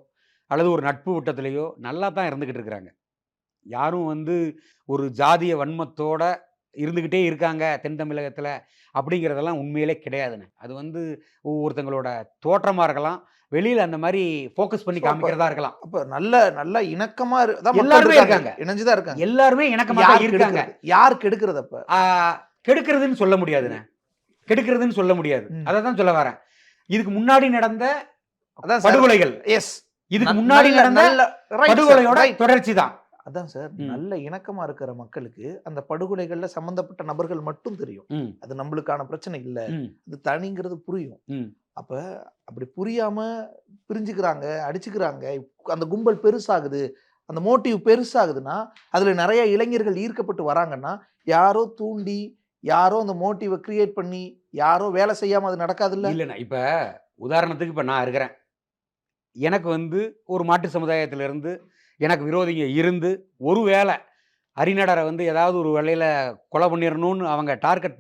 அல்லது ஒரு நட்பு வட்டத்திலேயோ நல்லா தான் இருந்துக்கிட்டு இருக்கிறாங்க. யாரும் வந்து ஒரு ஜாதிய வன்மத்தோட இருந்துக்கிட்டே இருக்காங்க தென் தமிழகத்தில் அப்படிங்கிறதெல்லாம் உண்மையிலே கிடையாதுன்னு. அது வந்து ஒவ்வொருத்தங்களோட தோற்றமாக இருக்கலாம், வெளியில் அந்த மாதிரி ஃபோக்கஸ் பண்ணி காமிக்கிறதா இருக்கலாம். அப்போ நல்ல இணக்கமா எல்லாருமே இருக்காங்க, இணைஞ்சுதான் இருக்காங்க, எல்லாருமே இணக்கமாக இருக்காங்க. யார் கெடுக்கிறது? அப்ப கெடுக்கிறதுன்னு சொல்ல முடியாதுண்ணே, கெடுக்கிறதுன்னு சொல்ல முடியாது. அதை தான் சொல்ல வரேன். இதுக்கு முன்னாடி நடந்த படுகொலைகள், இதுக்கு முன்னாடி நடந்த படுகொலையோட தொடர்ச்சி தான். அதான் சார், நல்ல இணக்கமா இருக்கிற மக்களுக்கு அந்த படுகொலைகள்ல சம்பந்தப்பட்ட நபர்கள் மட்டும் தெரியும், அது நம்மளுக்கான பிரச்சனை இல்ல, அது தனிங்கிறது புரியும். அப்ப அப்படி புரியாம பிரிஞ்சுக்கிறாங்க, அடிச்சுக்கிறாங்க, அந்த கும்பல் பெருசாகுது, அந்த மோட்டிவ் பெருசாகுதுன்னா அதுல நிறைய இளைஞர்கள் ஈர்க்கப்பட்டு வராங்கன்னா யாரோ தூண்டி, யாரோ அந்த மோட்டிவை கிரியேட் பண்ணி, யாரோ வேலை செய்யாம அது நடக்காது இல்லைண்ணா. இப்ப உதாரணத்துக்கு இப்ப நான் இருக்கிறேன், எனக்கு வந்து ஒரு மாட்டு சமுதாயத்திலிருந்து எனக்கு விரோதிங்க இருந்து ஒரு வேளை அரிநடரை வந்து ஏதாவது ஒரு வேலையில் கொலை பண்ணிடணும்னு அவங்க டார்கெட்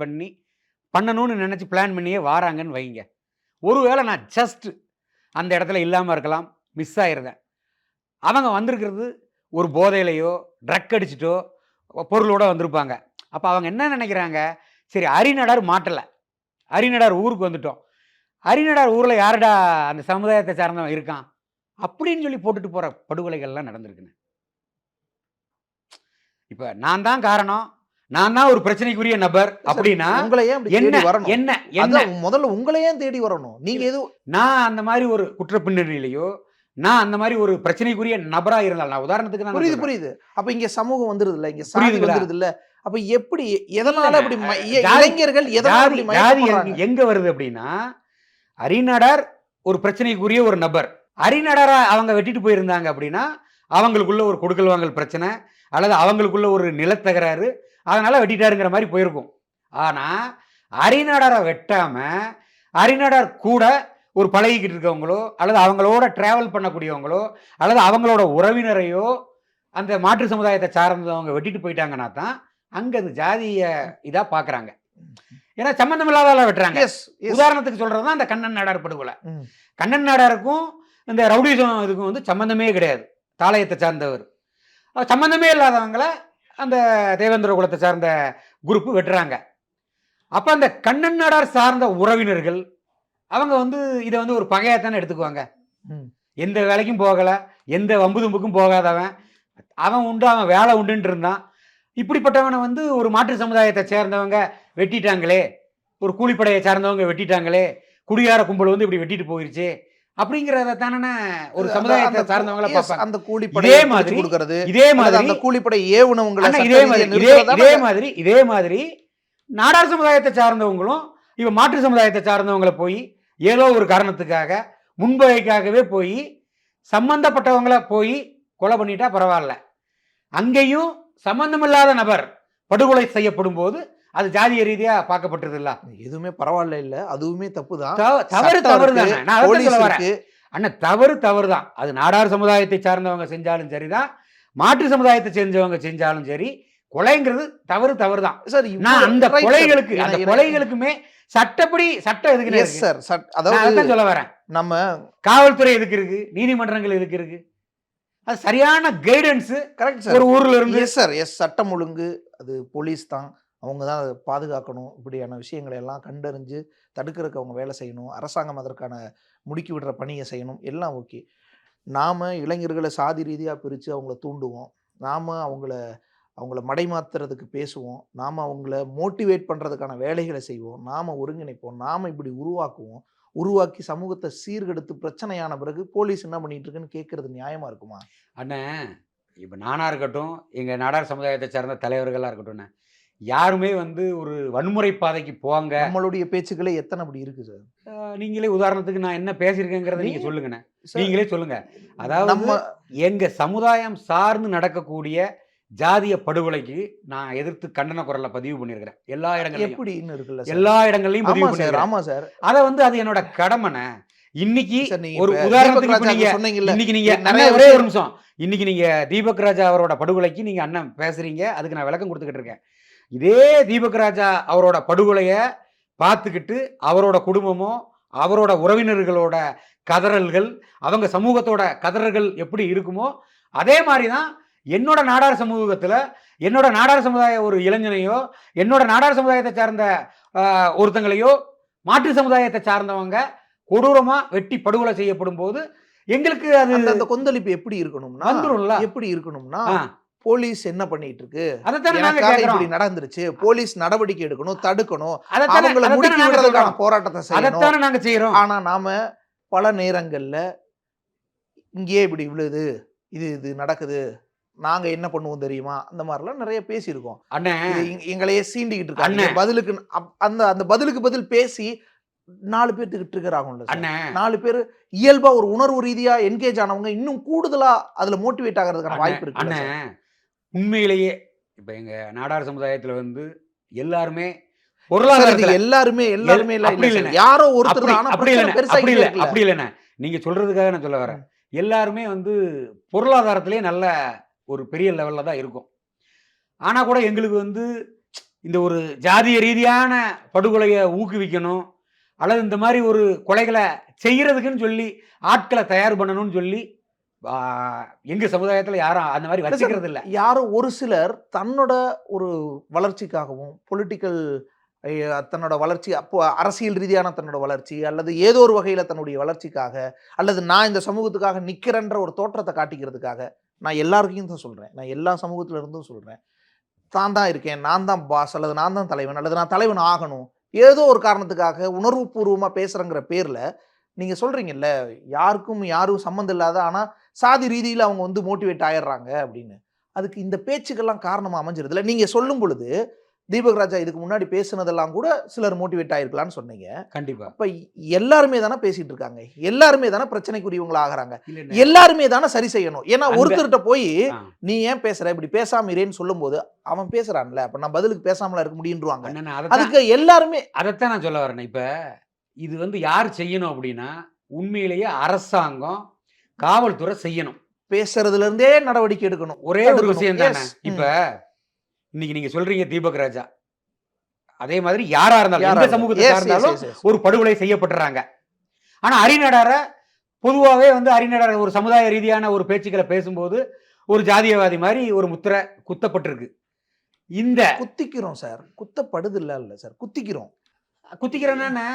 பண்ணணும்னு நினச்சி பிளான் பண்ணியே வாராங்கன்னு வைங்க. ஒரு வேளை நான் ஜஸ்ட் அந்த இடத்துல இல்லாமல் இருக்கலாம், மிஸ் ஆகிருந்தேன். அவங்க வந்திருக்கிறது ஒரு போதையிலையோ ட்ரக் அடிச்சிட்டோ பொருளோட வந்திருப்பாங்க. அப்போ அவங்க என்ன நினைக்கிறாங்க, சரி ஹரிநடார் மாட்டலை, ஹரிநடார் ஊருக்கு வந்துட்டோம், ஹரிநடார் ஊரில் யாருடா அந்த சமுதாயத்தை சார்ந்தவன் இருக்கான் அப்படின்னு சொல்லி போட்டுட்டு போகிற படுகொலைகள்லாம் நடந்திருக்குன்னு. இப்போ நான் தான் காரணம், நான் தான் ஒரு பிரச்சனைக்குரிய நபர் அப்படின்னா உங்களை ஏன் அப்படி என்ன தேடி வரணும்? என்ன என்ன அதான் முதல்ல உங்களை ஏன் தேடி வரணும்? நீங்க எது நான் அந்த மாதிரி ஒரு குற்ற பின்னணியிலையோ நான் அந்த மாதிரி ஒரு பிரச்சனைக்குரிய நபரா இருந்தால், நான் உதாரணத்துக்கு நான் புரியுது சொல்றேன். புரியுது. அப்ப இங்க சமூகம் வந்துருது இல்ல, இங்க சாதி புரியுதுங்களா? வந்துருது இல்ல. அப்ப எப்படி எதனால அப்படி ஜாதி- இளைஞர்கள் எதனால அப்படி ஜாதி மயக்கப்படுறாங்க? எங்க வருது அப்படின்னா, ஹரிநடார் ஒரு பிரச்சனைக்குரிய ஒரு நபர், ஹரிநடாரா அவங்க வெட்டிட்டு போயிருந்தாங்க அப்படின்னா அவங்களுக்குள்ள ஒரு கொடுக்கல் வாங்கல் பிரச்சனை அல்லது அவங்களுக்குள்ள ஒரு நிலத்தகராறு, அதனால வெட்டிட்டாருங்கிற மாதிரி போயிருக்கும். ஆனா ஹரிநடாரை வெட்டாம ஹரிநடார் கூட ஒரு பழகிக்கிட்டு இருக்கவங்களோ அல்லது அவங்களோட டிராவல் பண்ணக்கூடியவங்களோ அல்லது அவங்களோட உறவினரையோ அந்த மாற்று சமுதாயத்தை சார்ந்தவங்க வெட்டிட்டு போயிட்டாங்கன்னா தான் அங்க அது ஜாதிய இதா பாக்குறாங்க. ஏன்னா சம்பந்தம் இல்லாத வெட்டுறாங்க. Yes, yes. உதாரணத்துக்கு சொல்றதுதான் அந்த கண்ணன் நாடார் படுகொலை. ம். கண்ணன் நாடாருக்கும் இந்த ரவுடிசம் இதுக்கும் வந்து சம்பந்தமே கிடையாது. தாளையத்தை சார்ந்தவர் சம்பந்தமே இல்லாதவங்கள அந்த தேவேந்திர குலத்தை சார்ந்த குரூப் வெட்டுறாங்க. அப்ப அந்த கண்ணன் நாடார் சார்ந்த உறவினர்கள் அவங்க வந்து இதை வந்து ஒரு பகையாத்தானே எடுத்துக்குவாங்க. ம். எந்த வேலைக்கும் போகல, எந்த வம்பு தும்புக்கும் போகாதவன், அவன் உண்டு அவன் வேலை உண்டுன்னு இருந்தான். இப்படிப்பட்டவனை வந்து ஒரு மாற்று சமுதாயத்தை சேர்ந்தவங்க வெட்டிட்டாங்களே, ஒரு கூலிப்படையை சார்ந்தவங்க வெட்டிட்டாங்களே, குடியார கும்பல் வந்து இப்படி வெட்டிட்டு போயிருச்சு அப்படிங்கிறத தானே ஒரு சமுதாயத்தை சார்ந்தவங்கள Yes, பார்ப்பாங்க. அந்த கூலிப்படை இதே மாதிரி கொடுக்கிறது, இதே அல்லது மாதிரி அந்த கூலிப்படை ஏவுனவங்களை அண்ணா, சட்ட இதே ரீதியா மாதிரி நிறுத்துறதா இதே மாதிரி நாடார் சமுதாயத்தை சார்ந்தவங்களும் இவன் மாற்று சமுதாயத்தை சார்ந்தவங்களை போய் ஏதோ ஒரு காரணத்துக்காக முன்பகைக்காகவே போய் சம்பந்தப்பட்டவங்கள போய் கொலை பண்ணிட்டா பரவாயில்ல, அங்கேயும் சம்பந்தமில்லாத நபர் படுகொலை செய்யப்படும் போது அது ஜாதிய ரீதியா பார்க்கப்பட்டது இல்ல. எதுவுமே பரவாயில்ல இல்ல, அதுவுமே தப்புதான். தவறு சட்டம் தவறு இருக்கு, தானே. நான் அதான் போலீஸ் சொல்ல வரேன். இருக்கு. அண்ணா தவறு தான். அது நாடார் சமுதாயத்தை சார்ந்தவங்க செஞ்சாலும் சரிதான், மாற்று சமுதாயத்தை செஞ்சவங்க செஞ்சாலும் சரி, கொலைங்கிறது தவறு தான். சார், நான் அந்த right, sir. கொலைகளுக்கு அந்த எனக்கு- கொலைகளுக்குமே சட்டப்படி சட்டம் எதுக்கு Yes, இருக்கு? sir. நான் அதாவது அதான் சொல்ல வரேன். நம்ம காவல்துறை எதுக்கு இருக்கு, நீதிமன்றங்கள் எதுக்கு இருக்கு? அது சரியான கைடன்ஸ் கரெக்ட் ஒரு சார். ஊர்ல இருந்து எஸ் சார், எஸ். சட்டம் ஒழுங்கு அது போலீஸ் தான், அவங்க தான் அதை பாதுகாக்கணும். இப்படியான விஷயங்களை எல்லாம் கண்டறிஞ்சு தடுக்கிறதுக்கு அவங்க வேலை செய்யணும். அரசாங்கம் அதற்கான முடுக்கி விடுற பணியை செய்யணும். எல்லாம் ஓகே. நாம் இளைஞர்களை சாதி ரீதியாக பிரித்து அவங்கள தூண்டுவோம், நாம் அவங்கள மடைமாத்துறதுக்கு பேசுவோம், நாம் அவங்கள மோட்டிவேட் பண்ணுறதுக்கான வேலைகளை செய்வோம், நாம் ஒருங்கிணைப்போம், நாம் இப்படி உருவாக்குவோம். உருவாக்கி சமூகத்தை சீர்கெடுத்து பிரச்சனையான பிறகு போலீஸ் என்ன பண்ணிட்டு இருக்குன்னு கேட்கறது நியாயமா இருக்குமா? அண்ணன் இப்போ நானா இருக்கட்டும், எங்க நாடார் சமுதாயத்தை சார்ந்த தலைவர்களா இருக்கட்டும், யாருமே வந்து ஒரு வன்முறை பாதைக்கு போங்க. நம்மளுடைய பேச்சுக்களே எத்தனை அப்படி இருக்கு சார். நீங்களே உதாரணத்துக்கு நான் என்ன பேசியிருக்கேங்கிறத நீங்க சொல்லுங்கண்ணே. சார், நீங்களே சொல்லுங்க. அதாவது நம்ம எங்க சமுதாயம் சார்ந்து நடக்கக்கூடிய ஜாதிய படுகொலைக்கு நான் எதிர்த்து கண்டன குரலை பதிவு பண்ணியிருக்கிறேன். எல்லா இடங்களையும் எப்படின்னு இருக்குல்ல சார். எல்லா இடங்களையும் பதிவு ஆமா சார், பண்ணியிருக்கிறேன். ஆமா சார். அதை வந்து அது என்னோட கடமைண்ணே. இன்னைக்கு சார், நீங்க ஒரு இப்ப உதாரணத்துக்கு தீபக் இப்ப ராஜா நீங்க சொன்னீங்கல்ல, இன்னைக்கு நீங்க நிறைய அண்ணா, ஒரே ஒரு விஷயம் நிமிஷம். இன்னைக்கு நீங்க தீபக் ராஜா அவரோட படுகொலைக்கு நீங்க அண்ணன் பேசுறீங்க, அதுக்கு நான் விளக்கம் கொடுத்துக்கிட்டு இருக்கேன். இதே தீபக் ராஜா அவரோட படுகொலைய பார்த்துக்கிட்டு அவரோட குடும்பமோ அவரோட உறவினர்களோட கதறல்கள், அவங்க சமூகத்தோட கதறல்கள் எப்படி இருக்குமோ அதே மாதிரி தான் என்னோட நாடார் சமூகத்துல என்னோட நாடார் சமுதாய ஒரு இளைஞனையோ என்னோட நாடார் சமுதாயத்தை சார்ந்த ஒருத்தங்களையோ மாற்று சமுதாயத்தை சார்ந்தவங்க கொடூரமா வெட்டி படுகொலை செய்யப்படும் போது எங்களுக்கு அது அந்த கொந்தளிப்பு எப்படி இருக்கணும்னா, வந்துரும்ல. எப்படி இருக்கணும்னா, ஆ, போலீஸ் என்ன பண்ணிட்டு இருக்கு, அதைத்தானே நாங்க எனக்காக கேட்கிறோம். இப்படி நடந்துருச்சு, போலீஸ் நடவடிக்கை எடுக்கணும், தடுக்கணும், அதைத்தானே அவங்கள அதைத்தானே முடுக்கி நாங்க விடுறதுக்கான சொல்றோம். போராட்டத்தை செய்யணும். அதைத்தானே நாங்க செய்யறோம். ஆனா நாம பல நேரங்கள்ல இங்கேயே இப்படி விழுது, இது நடக்குது, நாங்க என்ன பண்ணுவோம் தெரியுமா, அந்த மாதிரிலாம் நிறைய பேசியிருக்கோம். அண்ணே எங்களையே சீண்டிக்கிட்டு இருக்காங்க. அண்ணே. பதிலுக்கு அந்த பதிலுக்கு பதில் பேசி 4 பேர்த்துக்கு ட்ரிகர் ஆகும்ல சார். அண்ணே 4 பேர் இயல்பா ஒரு உணர்வு ரீதியா என்கேஜ் ஆனவங்க இன்னும் கூடுதலா அதுல மோட்டிவேட் ஆகிறதுக்கான வாய்ப்பு இருக்கு. அண்ணே உண்மையிலேயே இப்ப எங்க நாடார் சமுதாயத்துல வந்து எல்லாருமே பொருளாதாரத்துல எல்லாருமே இல்ல அப்படி இல்ல இல்லைண்ணே. சார். யாரோ ஒருத்தர் அப்படி தான். ஆனா அப்படி பிரச்சனை இல்லைண்ணே. பெருசாகிட்டே அப்படி இல்லை இருக்குல்ல. அப்படி இல்லைண்ணே. நீங்க சொல்றதுக்காக நான் சொல்ல வரேன். எல்லாருமே வந்து பொருளாதாரத்திலே நல்ல ஒரு பெரிய லெவல்ல தான் இருக்கும். ஆனா கூட எங்களுக்கு வந்து இந்த ஒரு ஜாதிய ரீதியான படுகொலையை ஊக்குவிக்கணும் அல்லது இந்த மாதிரி ஒரு கொலைகளை செய்யறதுக்குன்னு சொல்லி ஆட்களை தயார் பண்ணணும்னு சொல்லி எங்க சமுதாயத்துல யாரும் அந்த மாதிரி வச்சுக்கிறது இல்ல. யாரோ ஒரு சிலர் தன்னோட ஒரு வளர்ச்சிக்காகவும் பொலிட்டிக்கல் தன்னோட வளர்ச்சி அப்போ அரசியல் ரீதியான தன்னோட வளர்ச்சி அல்லது ஏதோ ஒரு வகையில் தன்னுடைய வளர்ச்சிக்காக அல்லது நான் இந்த சமூகத்துக்காக நிற்கிறேன்ற ஒரு தோற்றத்தை காட்டிக்கிறதுக்காக நான் எல்லாருக்கையும் தான் சொல்கிறேன், நான் எல்லா சமூகத்துல இருந்தும் சொல்கிறேன், தான் இருக்கேன், நான் தான் பாஸ் அல்லது நான் தான் தலைவன் அல்லது நான் தலைவன் ஆகணும் ஏதோ ஒரு காரணத்துக்காக உணர்வுபூர்வமாக பேசுகிறங்கிற பேரில் நீங்கள் சொல்கிறீங்கல்ல யாருக்கும் யாரும் சம்மந்தம் இல்லாத ஆனால் சாதி ரீதியில் அவங்க வந்து மோட்டிவேட் ஆயிடுறாங்க அப்படின்னு. அதுக்கு இந்த பேச்சுக்கெல்லாம் காரணமாக அமைஞ்சிருது இல்லை. நீங்கள் சொல்லும் பொழுது தீபக் ராஜா இதுக்கு முன்னாடி பேசுனதெல்லாம் கூட சிலர் மோட்டிவேட் ஆயிருக்கலாம்னு சொன்னீங்க. கண்டிப்பா. அப்ப எல்லாருமே தானே பேசிட்டு இருக்காங்க, எல்லாருமே தானே பிரச்சனைக்குரியவங்களா ஆகிறாங்க, எல்லாருமே தானே சரி செய்யணும். ஏன்னா ஒருத்தர்கிட்ட போய் நீ ஏன் பேசுற இப்படி பேசாம இருன்னு சொல்லும் போது அவன் பேசுறான்ல, அப்ப நான் பதிலுக்கு பேசாமல இருக்க முடியுன்றாங்க. அதுக்கு எல்லாருமே அதைத்தான் நான் சொல்ல வரேன். இப்ப இது வந்து யார் செய்யணும் அப்படின்னா உண்மையிலேயே அரசாங்கம் காவல்துறை செய்யணும். பேசுறதுல இருந்தே நடவடிக்கை எடுக்கணும். ஒரே ஒரு விஷயம் தானே. இப்ப இன்னைக்கு நீங்க சொல்றீங்க தீபக் ராஜா, அதே மாதிரி யாரா இருந்தாலும் எந்த சமூகத்தை சார்ந்தாலும் ஒரு படுகொலை செய்யப்பட்டுறாங்க. ஆனா அரிநடார பொதுவாகவே வந்து அரிநடார ஒரு சமுதாய ரீதியான ஒரு பேச்சுக்களை பேசும்போது ஒரு ஜாதியவாதி மாதிரி ஒரு முத்திரை குத்தப்பட்டிருக்கு. இந்த குத்திக்கிறோம் சார், குத்தப்படுது இல்ல சார், குத்திக்கிறோம். குத்திக்கிறேன்னா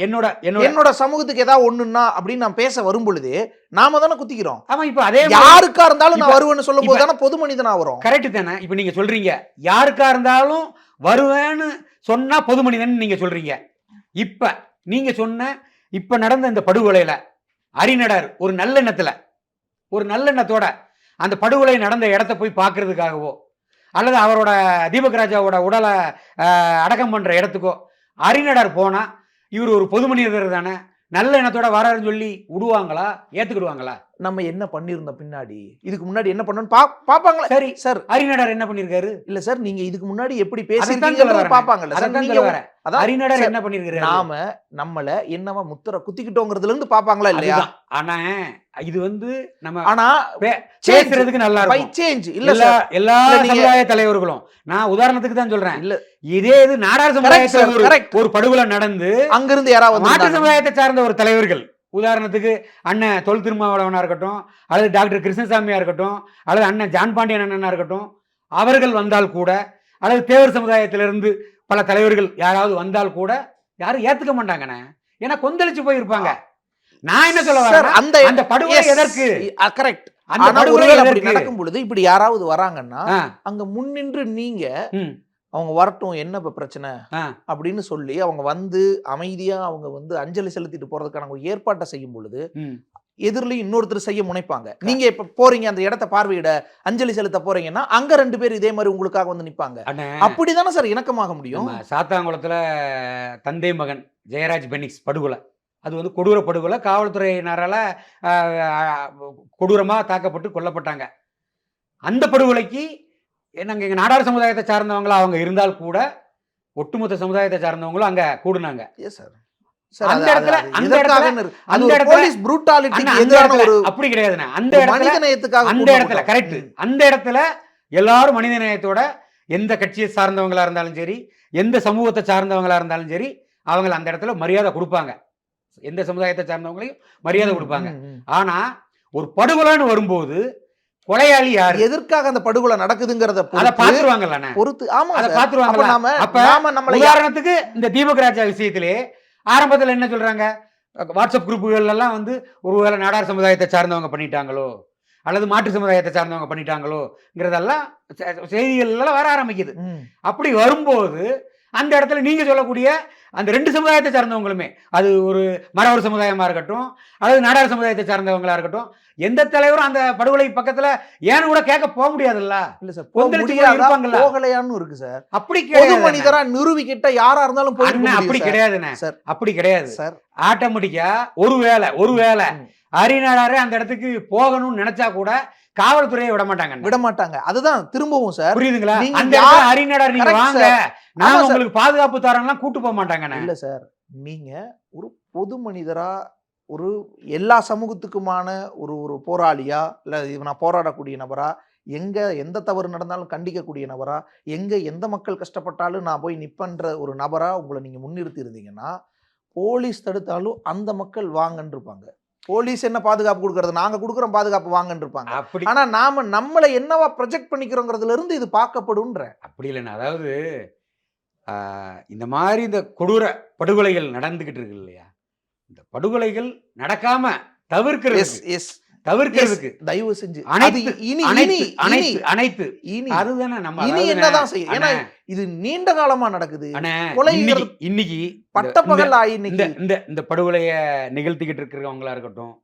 என்னோட சமூகத்துக்கு ஏதாவது ஒண்ணுன்னா அப்படின்னு நான் பேச வரும் பொழுது நாம தானே குத்திக்கிறோம். ஆமா, இப்ப அதே யாருக்கா இருந்தாலும் நான் வருவேன்னு சொல்லும் போது தானே பொது மனிதனா வரும். கரெக்ட் தானே. இப்ப நீங்க சொல்றீங்க யாருக்கா இருந்தாலும் வருவேன்னு சொன்னா பொது மனிதன் நீங்க சொல்றீங்க. இப்ப நீங்க சொன்ன இப்ப நடந்த இந்த படுகொலையில அரிநடர் ஒரு நல்லெண்ணத்தோட அந்த படுகொலை நடந்த இடத்த போய் பாக்குறதுக்காகவோ அல்லது அவரோட தீபக் ராஜாவோட உடலை அடக்கம் பண்ற இடத்துக்கோ அரிநடர் போனா இவர் ஒரு பொது மனிதர் தானே, நல்ல எண்ணத்தோட வராருன்னு சொல்லி விடுவாங்களா, ஏத்துக்கிடுவாங்களா? நம்ம என்ன பண்ணிருந்தோம் பின்னாடி, இதுக்கு முன்னாடி என்ன பண்ணோம் பாப்பாங்களா? சரி சார், அரிநடர் என்ன பண்ணிருக்காரு? இல்ல சார், நீங்க இதுக்கு முன்னாடி எப்படி பேசிருக்கீங்க பாப்பாங்கல்ல சார். அரிநடர் என்ன பண்ணிருக்காரு? நாம நம்மள என்னவா முத்திர குத்திக்கிட்டோங்கிறதுல இருந்து பாப்பாங்களா இல்லையா? ஆனா இது வந்து நம்ம ஆனா பேசுறதுக்கு நல்லா இருக்கும். சேஞ்ச் இல்ல சார், எல்லா சமுதாய தலைவர்களும் நான் உதாரணத்துக்கு தான் சொல்றேன். இல்ல இதே இது நாடார் சமுதாயத்துல ஒரு படுகொலை நடந்து அங்கிருந்து யாராவது மாற்று சமுதாயத்தை சார்ந்த ஒரு தலைவர்கள், உதாரணத்துக்கு அண்ணன் தொல் திருமாவளவனா இருக்கட்டும் அல்லது டாக்டர் கிருஷ்ணசாமியா இருக்கட்டும் அல்லது அண்ணன் ஜான் பாண்டியன் அண்ணனா இருக்கட்டும், அவர்கள் வந்தால் கூட அல்லது தேவர் சமுதாயத்திலிருந்து பல தலைவர்கள் யாராவது வந்தால் கூட யாரும் ஏத்துக்க மாட்டாங்கண்ணே. ஏன்னா கொந்தளிச்சு போயிருப்பாங்க. நான் என்ன சொல்ல வரேன், அந்த படுகொலை எதற்கு? கரெக்ட். அந்த படுகொலை நடக்கும் பொழுது இப்படி யாராவது வராங்கன்னா அங்க முன்னின்று நீங்க அவங்க வரட்டும் என்ன பிரச்சனை அப்படின்னு சொல்லி அவங்க வந்து அமைதியா அவங்க வந்து அஞ்சலி செலுத்திட்டு போறதுக்கான ஒரு ஏற்பாட்டை செய்யும் பொழுது எதிரிலையும் இன்னொருத்தர் செய்ய முனைப்பாங்க. நீங்க இப்ப போறீங்க அந்த இடத்தை பார்வையிட அஞ்சலி செலுத்த போறீங்கன்னா அங்க 2 பேர் இதே மாதிரி உங்களுக்காக வந்து நிப்பாங்க. அப்படிதானே சார் இணக்கமாக முடியும். சாத்தாங்குளத்துல தந்தை மகன் ஜெயராஜ் பெனிக்ஸ் படுகொலை, அது வந்து கொடூர படுகொலை, காவல்துறையினரால கொடூரமா தாக்கப்பட்டு கொல்லப்பட்டாங்க. அந்த படுகொலைக்கு நாங்கள் எங்கள் நாடார் சமுதாயத்தை சார்ந்தவங்களா அவங்க இருந்தால் கூட ஒட்டுமொத்த சமுதாயத்தை சார்ந்தவங்களும் அங்க கூடுனாங்க. அப்படி கிடையாதுண்ணே. அந்த இடத்துல கரெக்ட், அந்த இடத்துல எல்லாரும் மனித நேயத்தோட எந்த கட்சியை சார்ந்தவங்களா இருந்தாலும் சரி எந்த சமூகத்தை சார்ந்தவங்களா இருந்தாலும் சரி அவங்க அந்த இடத்துல மரியாதை கொடுப்பாங்க. எந்த சமுதாயத்தை சார்ந்தவங்களையும் மரியாதை கொடுப்பாங்க. ஆனா ஒரு படுகொலைன்னு வரும்போது கொலையாளி யார், எதற்காக அந்த படுகொலை நடக்குதுங்கிறத பாத்துருவாங்கல்ல பொறுத்து. ஆமா, அதை பாத்துருவாங்க. அப்ப உதாரணத்துக்கு இந்த தீபக் ராஜா விஷயத்திலே ஆரம்பத்தில் என்ன சொல்றாங்க, வாட்ஸ்அப் குரூப்புகள் எல்லாம் வந்து ஒருவேளை நாடார் சமுதாயத்தை சார்ந்தவங்க பண்ணிட்டாங்களோ அல்லது மாற்று சமுதாயத்தை சார்ந்தவங்க பண்ணிட்டாங்களோங்கிறதெல்லாம் செய்திகள் எல்லாம் வர ஆரம்பிக்குது. அப்படி வரும்போது அந்த இடத்துல நீங்க சொல்லக்கூடிய அந்த 2 சமுதாயத்தை சார்ந்தவங்களுமே, அது ஒரு மறவர் சமுதாயமா இருக்கட்டும் அல்லது நாடார் சமுதாயத்தை சார்ந்தவங்களா இருக்கட்டும், எந்த தலைவரும் அந்த படுகொலை பக்கத்துல ஏன்னு கூட கேட்க போக முடியாதுல்ல. இல்ல சார், போகலையான்னு இருக்கு சார். அப்படி பொது மனிதரா நிரூபிக்கிட்ட யாரா இருந்தாலும் அப்படி கிடையாதுண்ணே சார், அப்படி கிடையாது சார். ஆட்டோமேட்டிக்கா ஒருவேளை அரிநாடாரே அந்த இடத்துக்கு போகணும்னு நினைச்சா கூட காவல்துறையை விட மாட்டாங்க. அதுதான் திரும்பவும் சார், புரியுதுங்களா? அந்த அரிநாடார் நீங்க வாங்க நான் உங்களுக்கு பாதுகாப்பு தரேன்லாம் கூட்டு போக மாட்டாங்க. இல்ல சார், நீங்க ஒரு பொது மனிதரா ஒரு எல்லா சமூகத்துக்குமான ஒரு போராளியா இல்ல நான் போராடக்கூடிய நபரா, எங்க எந்த தவறு நடந்தாலும் கண்டிக்கக்கூடிய நபரா, எங்க எந்த மக்கள் கஷ்டப்பட்டாலும் நான் போய் நிப்பன்ற ஒரு நபரா உங்களை நீங்க முன்னிறுத்தி இருந்தீங்கன்னா போலீஸ் தடுத்தாலும் அந்த மக்கள் வாங்கன்னு இருப்பாங்க. போலீஸ் என்ன பாதுகாப்பு கொடுக்கறது, நாங்க கொடுக்குறோம் பாதுகாப்பு வாங்கன்னு இருப்பாங்க. அப்படி ஆனா நாம நம்மளை என்னவா ப்ரொஜெக்ட் பண்ணிக்கிறோங்கிறதுல இருந்து இது பார்க்கப்படும்ன்ற. அப்படி இல்லைண்ணா. அதாவது இந்த மாதிரி இந்த கொடூர படுகொலைகள் நடந்துகிட்டு இருக்கு இல்லையா, இந்த படுகொலைகள் நடக்காம தவிர்க்கிறதுக்கு தயவு செஞ்சு அனைத்து இனி அனைத்து இனி அனைத்து அனைத்து இனி அதுதானே நம்ம இனி என்னதான் செய்யும்? ஏன்னா இது நீண்ட காலமா நடக்குது. இன்னைக்கு பட்டப்பகல் ஆகி இந்த இந்த இந்த படுகொலைய நிகழ்த்திக்கிட்டு இருக்கிறவங்களா இருக்கட்டும்,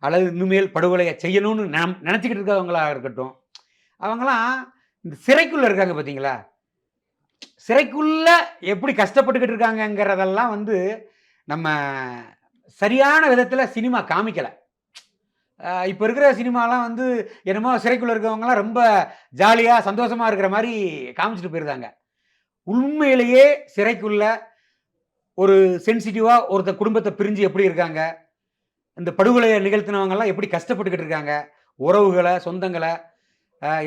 அல்லது இனிமேல் படுகொலையை செய்யணும்னு நினைச்சுக்கிட்டு இருக்கிறவங்களா இருக்கட்டும், அவங்களாம் இந்த சிறைக்குள்ள இருக்காங்க பார்த்தீங்களா, சிறைக்குள்ள எப்படி கஷ்டப்பட்டுக்கிட்டு இருக்காங்கங்கிறதெல்லாம் வந்து நம்ம சரியான விதத்தில் சினிமா காமிக்கலை. இப்போ இருக்கிற சினிமாலாம் வந்து என்னமோ சிறைக்குள்ள இருக்கவங்கலாம் ரொம்ப ஜாலியாக சந்தோஷமாக இருக்கிற மாதிரி காமிச்சிட்டு போயிருந்தாங்க. உண்மையிலேயே சிறைக்குள்ள ஒரு சென்சிட்டிவாக ஒருத்தர் குடும்பத்தை பிரிஞ்சு எப்படி இருக்காங்க, இந்த படுகொலையை நிகழ்த்தினவங்கலாம் எப்படி கஷ்டப்பட்டுக்கிட்டு இருக்காங்க, உறவுகளை சொந்தங்களை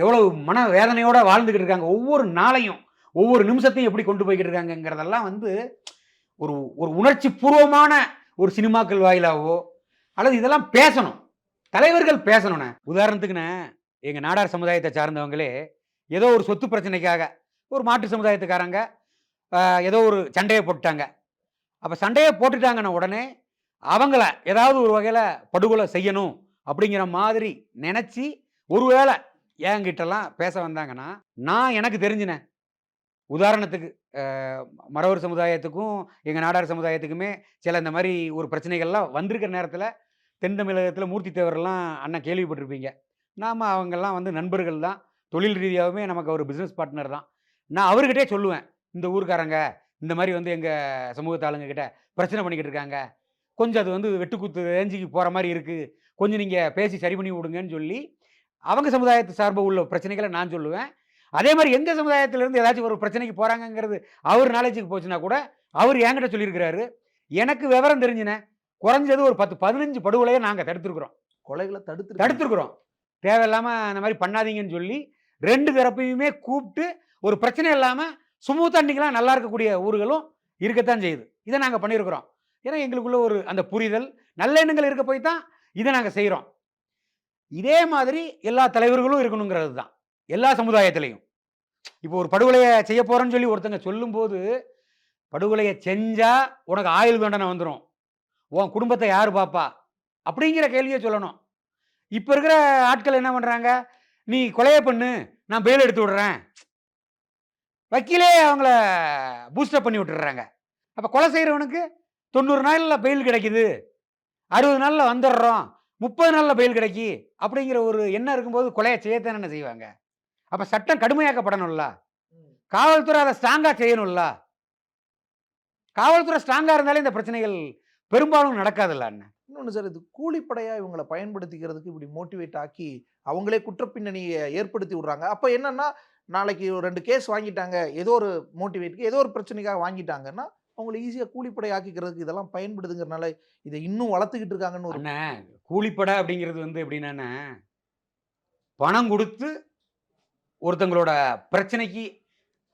எவ்வளவு மன வேதனையோட வாழ்ந்துக்கிட்டு இருக்காங்க, ஒவ்வொரு நாளையும் ஒவ்வொரு நிமிஷத்தையும் எப்படி கொண்டு போய்கிட்டு இருக்காங்கங்கிறதெல்லாம் வந்து ஒரு ஒரு உணர்ச்சி பூர்வமான ஒரு சினிமாக்கள் வாயிலாவோ அல்லது இதெல்லாம் பேசணும், தலைவர்கள் பேசணுண்ணே. உதாரணத்துக்குண்ணே, எங்கள் நாடார் சமுதாயத்தை சார்ந்தவங்களே ஏதோ ஒரு சொத்து பிரச்சனைக்காக ஒரு மாற்று சமுதாயத்துக்காரங்க ஏதோ ஒரு சண்டையை போட்டுட்டாங்க. அப்போ சண்டையை போட்டுட்டாங்கன்னு உடனே அவங்கள ஏதாவது ஒரு வகையில் படுகொலை செய்யணும் அப்படிங்கிற மாதிரி நினச்சி ஒருவேளை என்கிட்டலாம் பேச வந்தாங்கன்னா, நான் எனக்கு தெரிஞ்சினேன், உதாரணத்துக்கு மறவர் சமுதாயத்துக்கும் எங்கள் நாடார் சமுதாயத்துக்குமே சில இந்த மாதிரி ஒரு பிரச்சனைகள்லாம் வந்திருக்கிற நேரத்தில் தென் தமிழகத்தில் மூர்த்தி தேவரெல்லாம் அண்ணன் கேள்விப்பட்டிருப்பீங்க. நாம் அவங்கெல்லாம் வந்து நண்பர்கள் தான், தொழில் ரீதியாகவுமே நமக்கு ஒரு பிஸ்னஸ் பார்ட்னர் தான். நான் அவர்கிட்டே சொல்லுவேன், இந்த ஊருக்காரங்க இந்த மாதிரி வந்து எங்கள் சமூகத்து ஆளுங்கக்கிட்ட பிரச்சனை பண்ணிக்கிட்டு இருக்காங்க, கொஞ்சம் அது வந்து வெட்டுக்குத்து ரேஞ்சுக்கு போகிற மாதிரி இருக்குது, கொஞ்சம் நீங்கள் பேசி சரி பண்ணி விடுங்கன்னு சொல்லி அவங்க சமுதாயத்து சார்பாக உள்ள பிரச்சனைகளை நான் சொல்லுவேன். அதே மாதிரி எங்கள் சமுதாயத்திலேருந்து ஏதாச்சும் ஒரு பிரச்சனைக்கு போகிறாங்கங்கிறது அவர் நாலேஜுக்கு போச்சுன்னா கூட அவர் என்கிட்ட சொல்லியிருக்கிறாரு. எனக்கு விவரம் தெரிஞ்சுனே குறைஞ்சது ஒரு 10-15 படுகொலையை நாங்கள் தடுத்துருக்குறோம், கொலைகளை தடுத்துருக்குறோம். தேவையில்லாமல் அந்த மாதிரி பண்ணாதீங்கன்னு சொல்லி 2 தரப்பையுமே கூப்பிட்டு ஒரு பிரச்சனை இல்லாமல் சுமூத்தாக இன்றைக்கெலாம் நல்லா இருக்கக்கூடிய ஊர்களும் இருக்கத்தான் செய்யுது. இதை நாங்கள் பண்ணியிருக்கிறோம். ஏன்னா எங்களுக்குள்ள ஒரு அந்த புரிதல் நல்ல எண்ணங்கள் இருக்க போய் தான் இதை நாங்கள் செய்கிறோம். இதே மாதிரி எல்லா தலைவர்களும் இருக்கணுங்கிறது தான் எல்லா சமுதாயத்திலையும். இப்போ ஒரு படுகொலையை செய்ய போகிறேன்னு சொல்லி ஒருத்தங்க சொல்லும்போது, படுகொலையை செஞ்சால் உனக்கு ஆயுள் தண்டனை வந்துடும், உன் குடும்பத்தை யார் பாப்பா அப்படிங்கிற கேள்வியை சொல்லணும். இப்போ இருக்கிற ஆட்கள் என்ன பண்ணுறாங்க, நீ கொலையை பண்ணு நான் பெயில் எடுத்து விடுறேன், வக்கீலே அவங்கள பூஸ்டப் பண்ணி விட்டுறாங்க. அப்போ கொலை செய்கிறவனுக்கு 90 நாளில் பெயில் கிடைக்குது, 60 நாளில் வந்துடுறோம், 30 நாளில் பெயில் கிடைக்கி அப்படிங்கிற ஒரு எண்ணம் இருக்கும்போது கொலையை செய்யத்தானே என்ன செய்வாங்க. அப்போ சட்டம் கடுமையாக்கப்படணும்ல, காவல்துறை அதை ஸ்ட்ராங்காக செய்யணும்ல. காவல்துறை ஸ்ட்ராங்காக இருந்தாலே இந்த பிரச்சனைகள் பெரும்பாலும் நடக்காதுல்ல அண்ணன். இன்னொன்று சார், இது கூலிப்படையா இவங்களை பயன்படுத்திக்கிறதுக்கு இப்படி மோட்டிவேட் ஆக்கி அவங்களே குற்றப்பின்னணியை ஏற்படுத்தி விடுறாங்க. அப்போ என்னன்னா, நாளைக்கு ஒரு 2 கேஸ் வாங்கிட்டாங்க, ஏதோ ஒரு மோட்டிவேட்டுக்கு ஏதோ ஒரு பிரச்சனைக்காக வாங்கிட்டாங்கன்னா அவங்களை ஈஸியாக கூலிப்படை ஆக்கிக்கிறதுக்கு இதெல்லாம் பயன்படுதுங்கிறனால இதை இன்னும் வளர்த்துக்கிட்டு இருக்காங்கன்னு ஒரு அண்ணன். கூலிப்படை அப்படிங்கிறது வந்து எப்படின்னா, பணம் கொடுத்து ஒருத்தங்களோட பிரச்சனைக்கு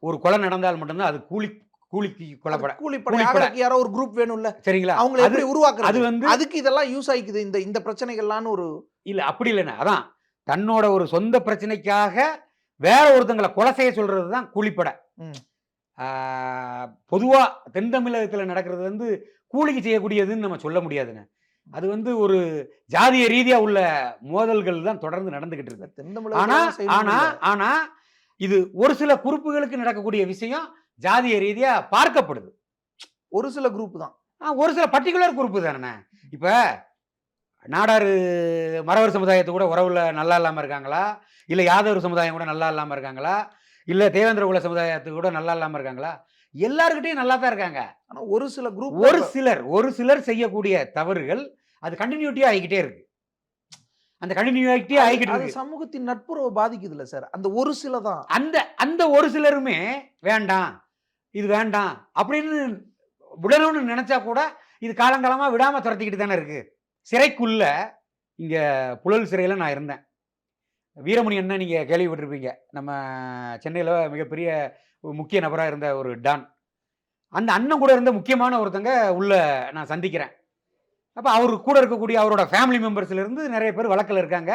ஒரு கொலை நடந்தால் மட்டும்தான் அது கூலிக்கு கொலைப்படை. கூலிப்படை யாரோ ஒரு குரூப் வேணும்ல, சரிங்களா, அவங்களை எப்படி உருவாக்குறது, அது வந்து அதுக்கு இதெல்லாம் யூஸ் ஆயிக்குது இந்த பிரச்சனைகள்லாம். ஒரு இல்ல அப்படி இல்லைண்ணா, அதான் தன்னோட ஒரு சொந்த பிரச்சனைக்காக வேற ஒருத்தங்களை கொலை செய்ய சொல்றது தான் கூலிப்படை. பொதுவா தென் தமிழகத்தில் நடக்கிறது வந்து கூலிக்கு செய்யக்கூடியதுன்னு நம்ம சொல்ல முடியாதுண்ணே. அது வந்து ஒரு ஜாதிய ரீதியா உள்ள மோதல்கள் தான் தொடர்ந்து நடந்துகிட்டு இருக்கு. ஆனா இது ஒரு சில குரூப்புகளுக்கு நடக்கக்கூடிய விஷயம் ஜாதிய ரீதியா பார்க்கப்படுது. ஒரு சில குரூப் தான், ஒரு சில பர்டிகுலர் குரூப்பு தானே. இப்ப நாடாரு மறவர் சமுதாயத்து கூட உறவுல நல்லா இல்லாம இருக்காங்களா, இல்ல யாதவர் சமுதாயம் கூட நல்லா இல்லாம இருக்காங்களா, இல்ல தேவேந்திர குல சமுதாயத்துக்கு கூட நல்லா இல்லாம இருக்காங்களா, எல்லாருக்கிட்டையும் நல்லா தான் இருக்காங்க. ஆனா ஒரு சிலர் செய்யக்கூடிய தவறுகள் அது கண்டினியூட்டியா ஆகிக்கிட்டே இருக்கு. அந்த கண்டினியூட்டியா ஆகிக்கிட்டு இருக்கு. சமூகத்தின் நட்புறவு பாதிக்குது இல்ல சார், அந்த ஒரு சில தான். அந்த ஒரு சிலருமே வேண்டாம் இது வேண்டாம் அப்படின்னு விடணும்னு நினைச்சா கூட இது காலங்காலமா விடாம துரத்திக்கிட்டு தானே இருக்கு. சிறைக்குள்ள இங்க புழல் சிறையில நான் இருந்தேன். வீரமணி அண்ணன் நீங்க கேள்விப்பட்டிருப்பீங்க, நம்ம சென்னையில மிகப்பெரிய முக்கிய நபராக இருந்த ஒரு டான். அந்த அண்ணன் கூட இருந்த முக்கியமான ஒருத்தங்க உள்ள நான் சந்திக்கிறேன். அப்போ அவரு கூட இருக்கக்கூடிய அவரோட ஃபேமிலி மெம்பர்ஸ்லேருந்து நிறைய பேர் வழக்கில் இருக்காங்க,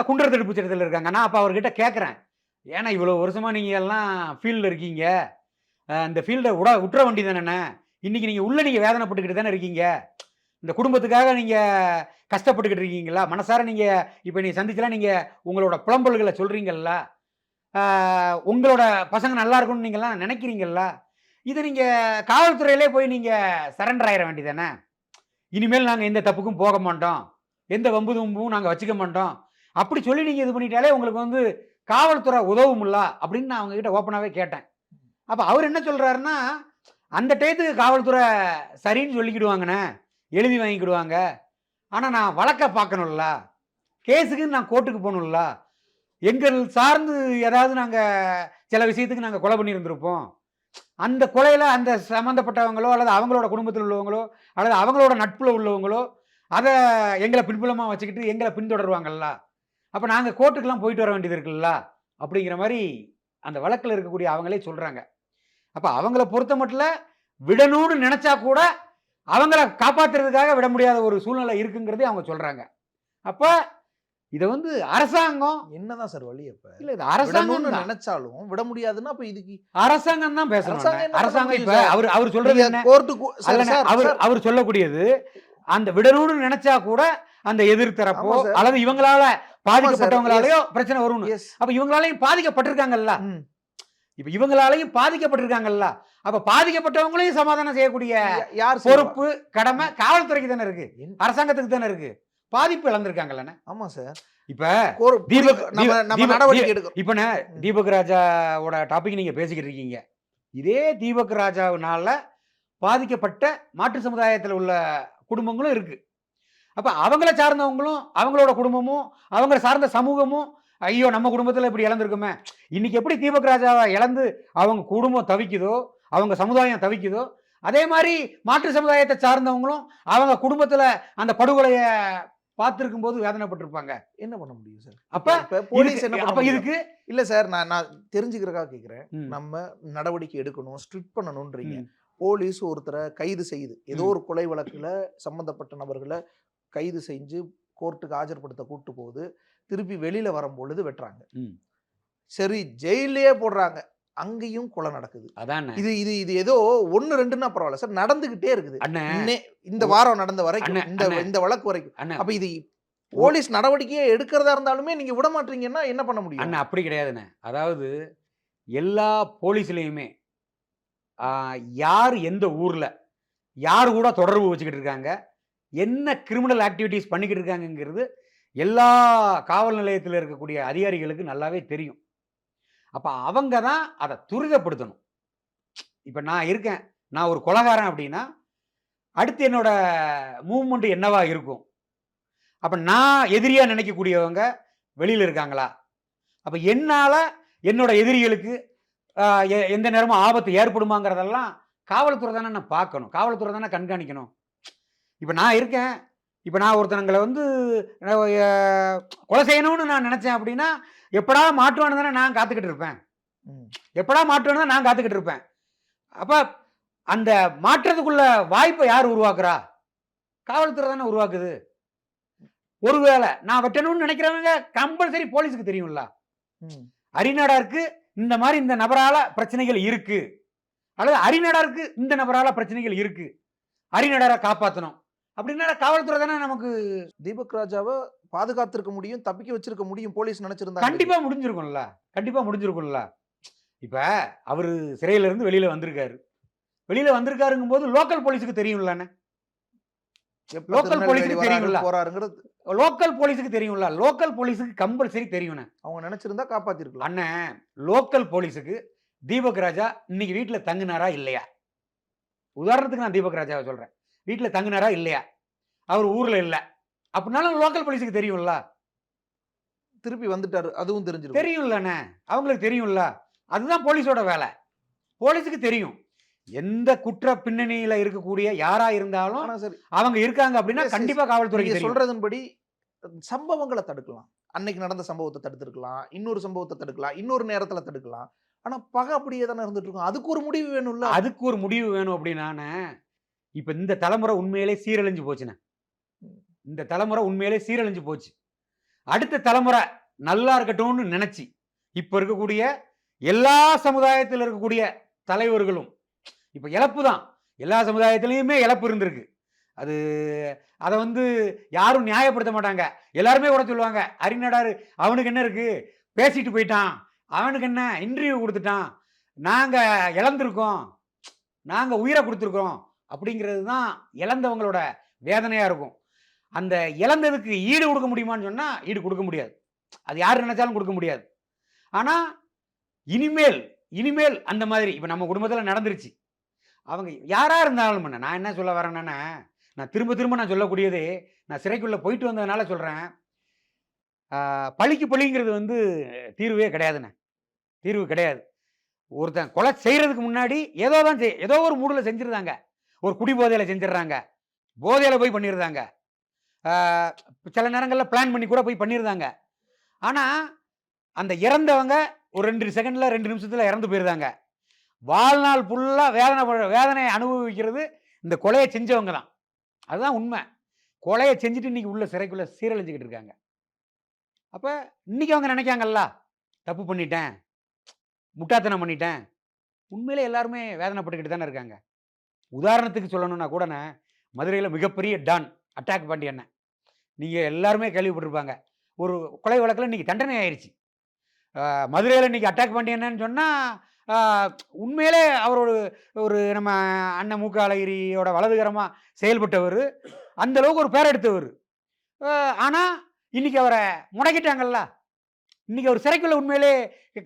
குண்டர் தடுப்பு சட்டத்தில் இருக்காங்க. நான் அப்போ அவர்கிட்ட கேட்குறேன், ஏன்னா இவ்வளோ வருஷமாக நீங்கள் எல்லாம் ஃபீல்டில் இருக்கீங்க, இந்த ஃபீல்டை விட்டுற வண்டி தானேண்ணே, இன்றைக்கி நீங்கள் உள்ளே நீங்கள் வேதனைப்பட்டுக்கிட்டு தானே இருக்கீங்க, இந்த குடும்பத்துக்காக நீங்கள் கஷ்டப்பட்டுக்கிட்டு இருக்கீங்களா, மனசார நீங்கள் இப்போ நீங்கள் சந்திச்சலாம், நீங்கள் உங்களோட புலம்பல்களை சொல்கிறீங்களா, உங்களோட பசங்க நல்லா இருக்கும்னு நீங்கள்லாம் நினைக்கிறீங்களா, இதை நீங்கள் காவல்துறையிலே போய் நீங்கள் சரண்டர் ஆயிட வேண்டியதானே, இனிமேல் நாங்கள் எந்த தப்புக்கும் போக மாட்டோம், எந்த வம்பு தும்பும் நாங்கள் வச்சுக்க மாட்டோம், அப்படி சொல்லி நீங்கள் இது பண்ணிட்டாலே உங்களுக்கு வந்து காவல்துறை உதவுமில்ல அப்படின்னு நான் அவங்ககிட்ட ஓப்பனாகவே கேட்டேன். அப்போ அவர் என்ன சொல்கிறாருன்னா, அந்த டயத்துக்கு காவல்துறை சரின்னு சொல்லிக்கிடுவாங்கண்ணே, எழுதி வாங்கிக்கிடுவாங்க, ஆனால் நான் வழக்கை பார்க்கணும்ல, கேஸுக்குன்னு நான் கோர்ட்டுக்கு போகணும்ல, எங்கள் சார்ந்து ஏதாவது நாங்கள் சில விஷயத்துக்கு நாங்கள் கொலை பண்ணியிருந்திருப்போம், அந்த கொலையில் அந்த சம்மந்தப்பட்டவங்களோ அல்லது அவங்களோட குடும்பத்தில் உள்ளவங்களோ அல்லது அவங்களோட நட்பில் உள்ளவங்களோ அதை எங்களை பின்புலமாக வச்சுக்கிட்டு எங்களை பின்தொடருவாங்கல்ல, அப்போ நாங்கள் கோர்ட்டுக்கெல்லாம் போயிட்டு வர வேண்டியது இருக்குல்ல அப்படிங்கிற மாதிரி அந்த வழக்கில் இருக்கக்கூடிய அவங்களே சொல்கிறாங்க. அப்போ அவங்கள பொறுத்த மட்டும் விடணும்னு நினச்சா கூட அவங்கள காப்பாற்றுறதுக்காக விட முடியாத ஒரு சூழ்நிலை இருக்குங்கிறதே அவங்க சொல்கிறாங்க. அப்போ இதை வந்து அரசாங்கம் என்னதான் சார் வழி? அப்ப இல்லை, இது அரசாங்கம் நினைச்சாலும் விட முடியாதுன்னா அப்ப இதுக்கு அரசாங்கம் தான் பேசணும். அரசாங்கம் இப்போ அவர் சொல்றது என்ன, அவர் சொல்லக்கூடியது அந்த விடணும்னு நினைச்சா கூட அந்த எதிர்த்தரப்போ அல்லது இவங்களால பாதிக்கப்பட்டவங்களாலேயோ பிரச்சனை வரும். அப்ப இவங்களாலையும் பாதிக்கப்பட்டிருக்காங்கல்ல, இப்ப இவங்களாலையும் பாதிக்கப்பட்டிருக்காங்கல்ல, அப்ப பாதிக்கப்பட்டவங்களையும் சமாதானம் செய்யக்கூடிய யார் பொறுப்பு கடமை காவல்துறைக்கு தானே இருக்கு, அரசாங்கத்துக்கு தானே இருக்கு. பாதிப்பு இழந்திருக்காங்கல்ல. ஆமா சார். இப்ப இப்ப தீபக் ராஜாவோட டாபிக் நீங்க பேசிக்கிட்டு இருக்கீங்க, இதே தீபக் ராஜாவினால பாதிக்கப்பட்ட மாற்று சமுதாயத்தில் உள்ள குடும்பங்களும் இருக்கு. அப்ப அவங்கள சார்ந்தவங்களும் அவங்களோட குடும்பமும் அவங்கள சார்ந்த சமூகமும் ஐயோ நம்ம குடும்பத்தில் இப்படி இழந்திருக்குமே, இன்னைக்கு எப்படி தீபக் ராஜாவை இழந்து அவங்க குடும்பம் தவிக்குதோ, அவங்க சமுதாயம் தவிக்குதோ, அதே மாதிரி மாற்று சமுதாயத்தை சார்ந்தவங்களும் அவங்க குடும்பத்தில் அந்த படுகொலையை பார்த்துருக்கும் போது வேதனைப்பட்டிருப்பாங்க. என்ன பண்ண முடியும் சார்? அப்ப போலீஸ் அப்ப இதுக்கு இல்ல சார், நான் தெரிஞ்சுக்கிறதுக்காக கேட்கிறேன். நம்ம நடவடிக்கை எடுக்கணும், ஸ்ட்ரிக்ட் பண்ணணும்ன்றீங்க. போலீஸ் ஒருத்தரை கைது செய்யுது, ஏதோ ஒரு கொலை வழக்குல சம்பந்தப்பட்ட நபர்களை கைது செஞ்சு கோர்ட்டுக்கு ஆஜர்படுத்த கூட்டு போகுது, திருப்பி வெளியில வரும்பொழுது வெட்டுறாங்க. சரி, ஜெயிலே போடுறாங்க, அங்கேயும் கொலை நடக்குது. அதான் இது இது இது ஏதோ 1-2ன்னா பரவாயில்ல சார், நடந்துகிட்டே இருக்குது. இந்த வாரம் நடந்த வரைக்கும், இந்த வழக்கு வரைக்கும். அப்ப இது போலீஸ் நடவடிக்கையே எடுக்கிறதா இருந்தாலுமே நீங்க விட மாட்டீங்கன்னா என்ன பண்ண முடியும்? அண்ணா அப்படி கிடையாதுண்ணே. அதாவது எல்லா போலீஸ்லயுமே யார் எந்த ஊர்ல யார் கூட தொடர்பு வச்சுக்கிட்டு இருக்காங்க, என்ன கிரிமினல் ஆக்டிவிட்டிஸ் பண்ணிக்கிட்டு இருக்காங்கிறது எல்லா காவல் நிலையத்தில் இருக்கக்கூடிய அதிகாரிகளுக்கு நல்லாவே தெரியும். அப்போ அவங்க தான் அதை துரிதப்படுத்தணும். இப்போ நான் இருக்கேன், நான் ஒரு கொலைகாரன் அப்படின்னா அடுத்து என்னோட மூவ்மெண்ட் என்னவா இருக்கும்? அப்போ நான் எதிரியாக நினைக்கக்கூடியவங்க வெளியில் இருக்காங்களா? அப்போ என்னால் என்னோட எதிரிகளுக்கு எந்த நேரமும் ஆபத்து ஏற்படுமாங்கிறதெல்லாம் காவல்துறை தானே நான் பார்க்கணும், காவல்துறை தானே கண்காணிக்கணும். இப்போ நான் இருக்கேன், இப்போ நான் ஒருத்தனங்களை வந்து கொலை செய்யணும்னு நான் நினச்சேன் அப்படின்னா எப்படா மாட்டுவானு தானே நான் காத்துக்கிட்டு இருப்பேன், எப்படா மாட்டுவானு தான் நான் காத்துக்கிட்டு இருப்பேன். அப்போ அந்த மாற்றத்துக்குள்ள வாய்ப்பை யார் உருவாக்குறா? காவல்துறை தானே உருவாக்குது. ஒருவேளை நான் வெட்டணும்னு நினைக்கிறவங்க கம்பல்சரி போலீஸுக்கு தெரியும்ல, அரிநாடாருக்கு இந்த மாதிரி இந்த நபரால பிரச்சனைகள் இருக்கு, அல்லது அரிநாடாருக்கு இந்த நபரால பிரச்சனைகள் இருக்கு, அரிநாடாரை காப்பாற்றணும் அப்படின்னா காவல்துறை தானே நமக்கு. தீபக் ராஜாவை பாதுகாத்திருக்க முடியும், தப்பிக்க வச்சிருக்க முடியும் போலீஸ் நினைச்சிருந்தா. கண்டிப்பா முடிஞ்சிருக்கும்ல, கண்டிப்பா முடிஞ்சிருக்கும்ல. இப்ப அவரு சிறையில இருந்து வெளியில வந்திருக்காரு, வெளியில வந்திருக்காருங்கும் போது லோக்கல் போலீஸுக்கு தெரியும்ல, லோக்கல் போலீஸுக்கு தெரியும்ல, லோக்கல் போலீஸுக்கு தெரியும்ல, லோக்கல் போலீஸுக்கு கம்பல்சரி தெரியும். அவங்க நினைச்சிருந்தா காப்பாத்திருக்கலாம். அண்ணன் லோக்கல் போலீஸுக்கு தீபக் ராஜா இன்னைக்கு வீட்டுல தங்குனாரா இல்லையா? உதாரணத்துக்கு நான் தீபக் ராஜாவை சொல்றேன், வீட்டுல தங்குனாரா இல்லையா, அவர் ஊர்ல இல்ல அப்படின்னாலும் லோக்கல் போலீஸுக்கு தெரியும்ல, திருப்பி வந்துட்டாரு அதுவும் தெரிஞ்சிருக்கும், தெரியும்லண்ணே, அவங்களுக்கு தெரியும்ல. அதுதான் போலீஸோட வேலை. போலீஸுக்கு தெரியும் எந்த குற்ற பின்னணியில இருக்கக்கூடிய யாரா இருந்தாலும் அவங்க இருக்காங்க அப்படின்னா கண்டிப்பா காவல்துறைக்கு சொல்றதன்படி சம்பவங்களை தடுக்கலாம். அன்னைக்கு நடந்த சம்பவத்தை தடுத்திருக்கலாம், இன்னொரு சம்பவத்தை தடுக்கலாம், இன்னொரு நேரத்துல தடுக்கலாம். ஆனா பகை அப்படியே தானே இருந்துட்டு இருக்கும். அதுக்கு ஒரு முடிவு வேணும்ல. அதுக்கு ஒரு முடிவு வேணும் அப்படின்னா இப்ப இந்த தலைமுறை உண்மையிலே சீரழிஞ்சு போச்சுண்ணே. இந்த தலைமுறை உண்மையிலே சீரழிஞ்சு போச்சு. அடுத்த தலைமுறை நல்லா இருக்கட்டும்னு நினைச்சு இப்ப இருக்கக்கூடிய எல்லா சமுதாயத்தில் இருக்கக்கூடிய தலைவர்களும் இப்ப இழப்பு தான். எல்லா சமுதாயத்திலையுமே இழப்பு இருந்திருக்கு. அது அதை யாரும் நியாயப்படுத்த மாட்டாங்க. எல்லாருமே கூட சொல்லுவாங்க, அறிநடாரு அவனுக்கு என்ன இருக்கு, பேசிட்டு போயிட்டான், அவனுக்கு என்ன இன்டர்வியூ கொடுத்துட்டான், நாங்க இழந்திருக்கோம், நாங்க உயிரை கொடுத்துருக்கோம் அப்படிங்கிறது தான் இழந்தவங்களோட வேதனையா இருக்கும். அந்த இழந்ததுக்கு ஈடு கொடுக்க முடியுமான்னு சொன்னா ஈடு கொடுக்க முடியாது. அது யார் நினைச்சாலும் கொடுக்க முடியாது. ஆனா இனிமேல் அந்த மாதிரி இப்ப நம்ம குடும்பத்தில் நடந்துருச்சு. அவங்க யாரா இருந்தாலும் நான் என்ன சொல்ல வரேன்னா, நான் திரும்ப நான் சொல்லக்கூடியது, நான் சிறைக்குள்ள போயிட்டு வந்ததுனால சொல்றேன். பழிக்கு பழிங்கிறது தீர்வே கிடையாதுண்ணே. தீர்வு கிடையாது. ஒருத்தன் கொலை செய்யறதுக்கு முன்னாடி ஏதோ ஒரு மூடுல செஞ்சிருந்தாங்க. ஒரு குடி போதையில செஞ்சிடறாங்க, போதையில போய் பண்ணிடுறாங்க, சில நேரங்களில் பிளான் பண்ணி கூட போய் பண்ணியிருந்தாங்க. ஆனா அந்த இறந்தவங்க ஒரு 2 செகண்ட்ல 2 நிமிஷத்துல இறந்து போயிருந்தாங்க. வாழ்நாள் ஃபுல்லா வேதனை அனுபவிக்கிறது இந்த கொலையை செஞ்சவங்க தான். அதுதான் உண்மை. கொலையை செஞ்சுட்டு இன்னைக்கு உள்ள சிறைக்குள்ள சீரழிஞ்சுக்கிட்டு இருக்காங்க. அப்ப இன்னைக்கு அவங்க நினைக்காங்கல்ல, தப்பு பண்ணிட்டேன், முட்டாத்தனம் பண்ணிட்டேன். உண்மையிலே எல்லாருமே வேதனைப்பட்டுக்கிட்டு தானே இருக்காங்க. உதாரணத்துக்கு சொல்லணும்னா கூட, மதுரையில் மிகப்பெரிய டான் அட்டாக் பாண்டியண்ணன், நீங்க எல்லாருமே கேள்விப்பட்டிருப்பாங்க. ஒரு கொலை வழக்கில் இன்னைக்கு தண்டனை ஆயிடுச்சு. மதுரையில் இன்னைக்கு அட்டாக் பாண்டியண்ணன்னு சொன்னா உண்மையிலே அவர் ஒரு நம்ம அண்ணன் மு க அழகிரியோட வலதுகரமா செயல்பட்டவர், அந்த அளவுக்கு ஒரு பேர் எடுத்தவர். ஆனா இன்னைக்கு அவரை முடக்கிட்டாங்கல்ல. இன்னைக்கு அவர் சிறைக்குள்ள உண்மையிலே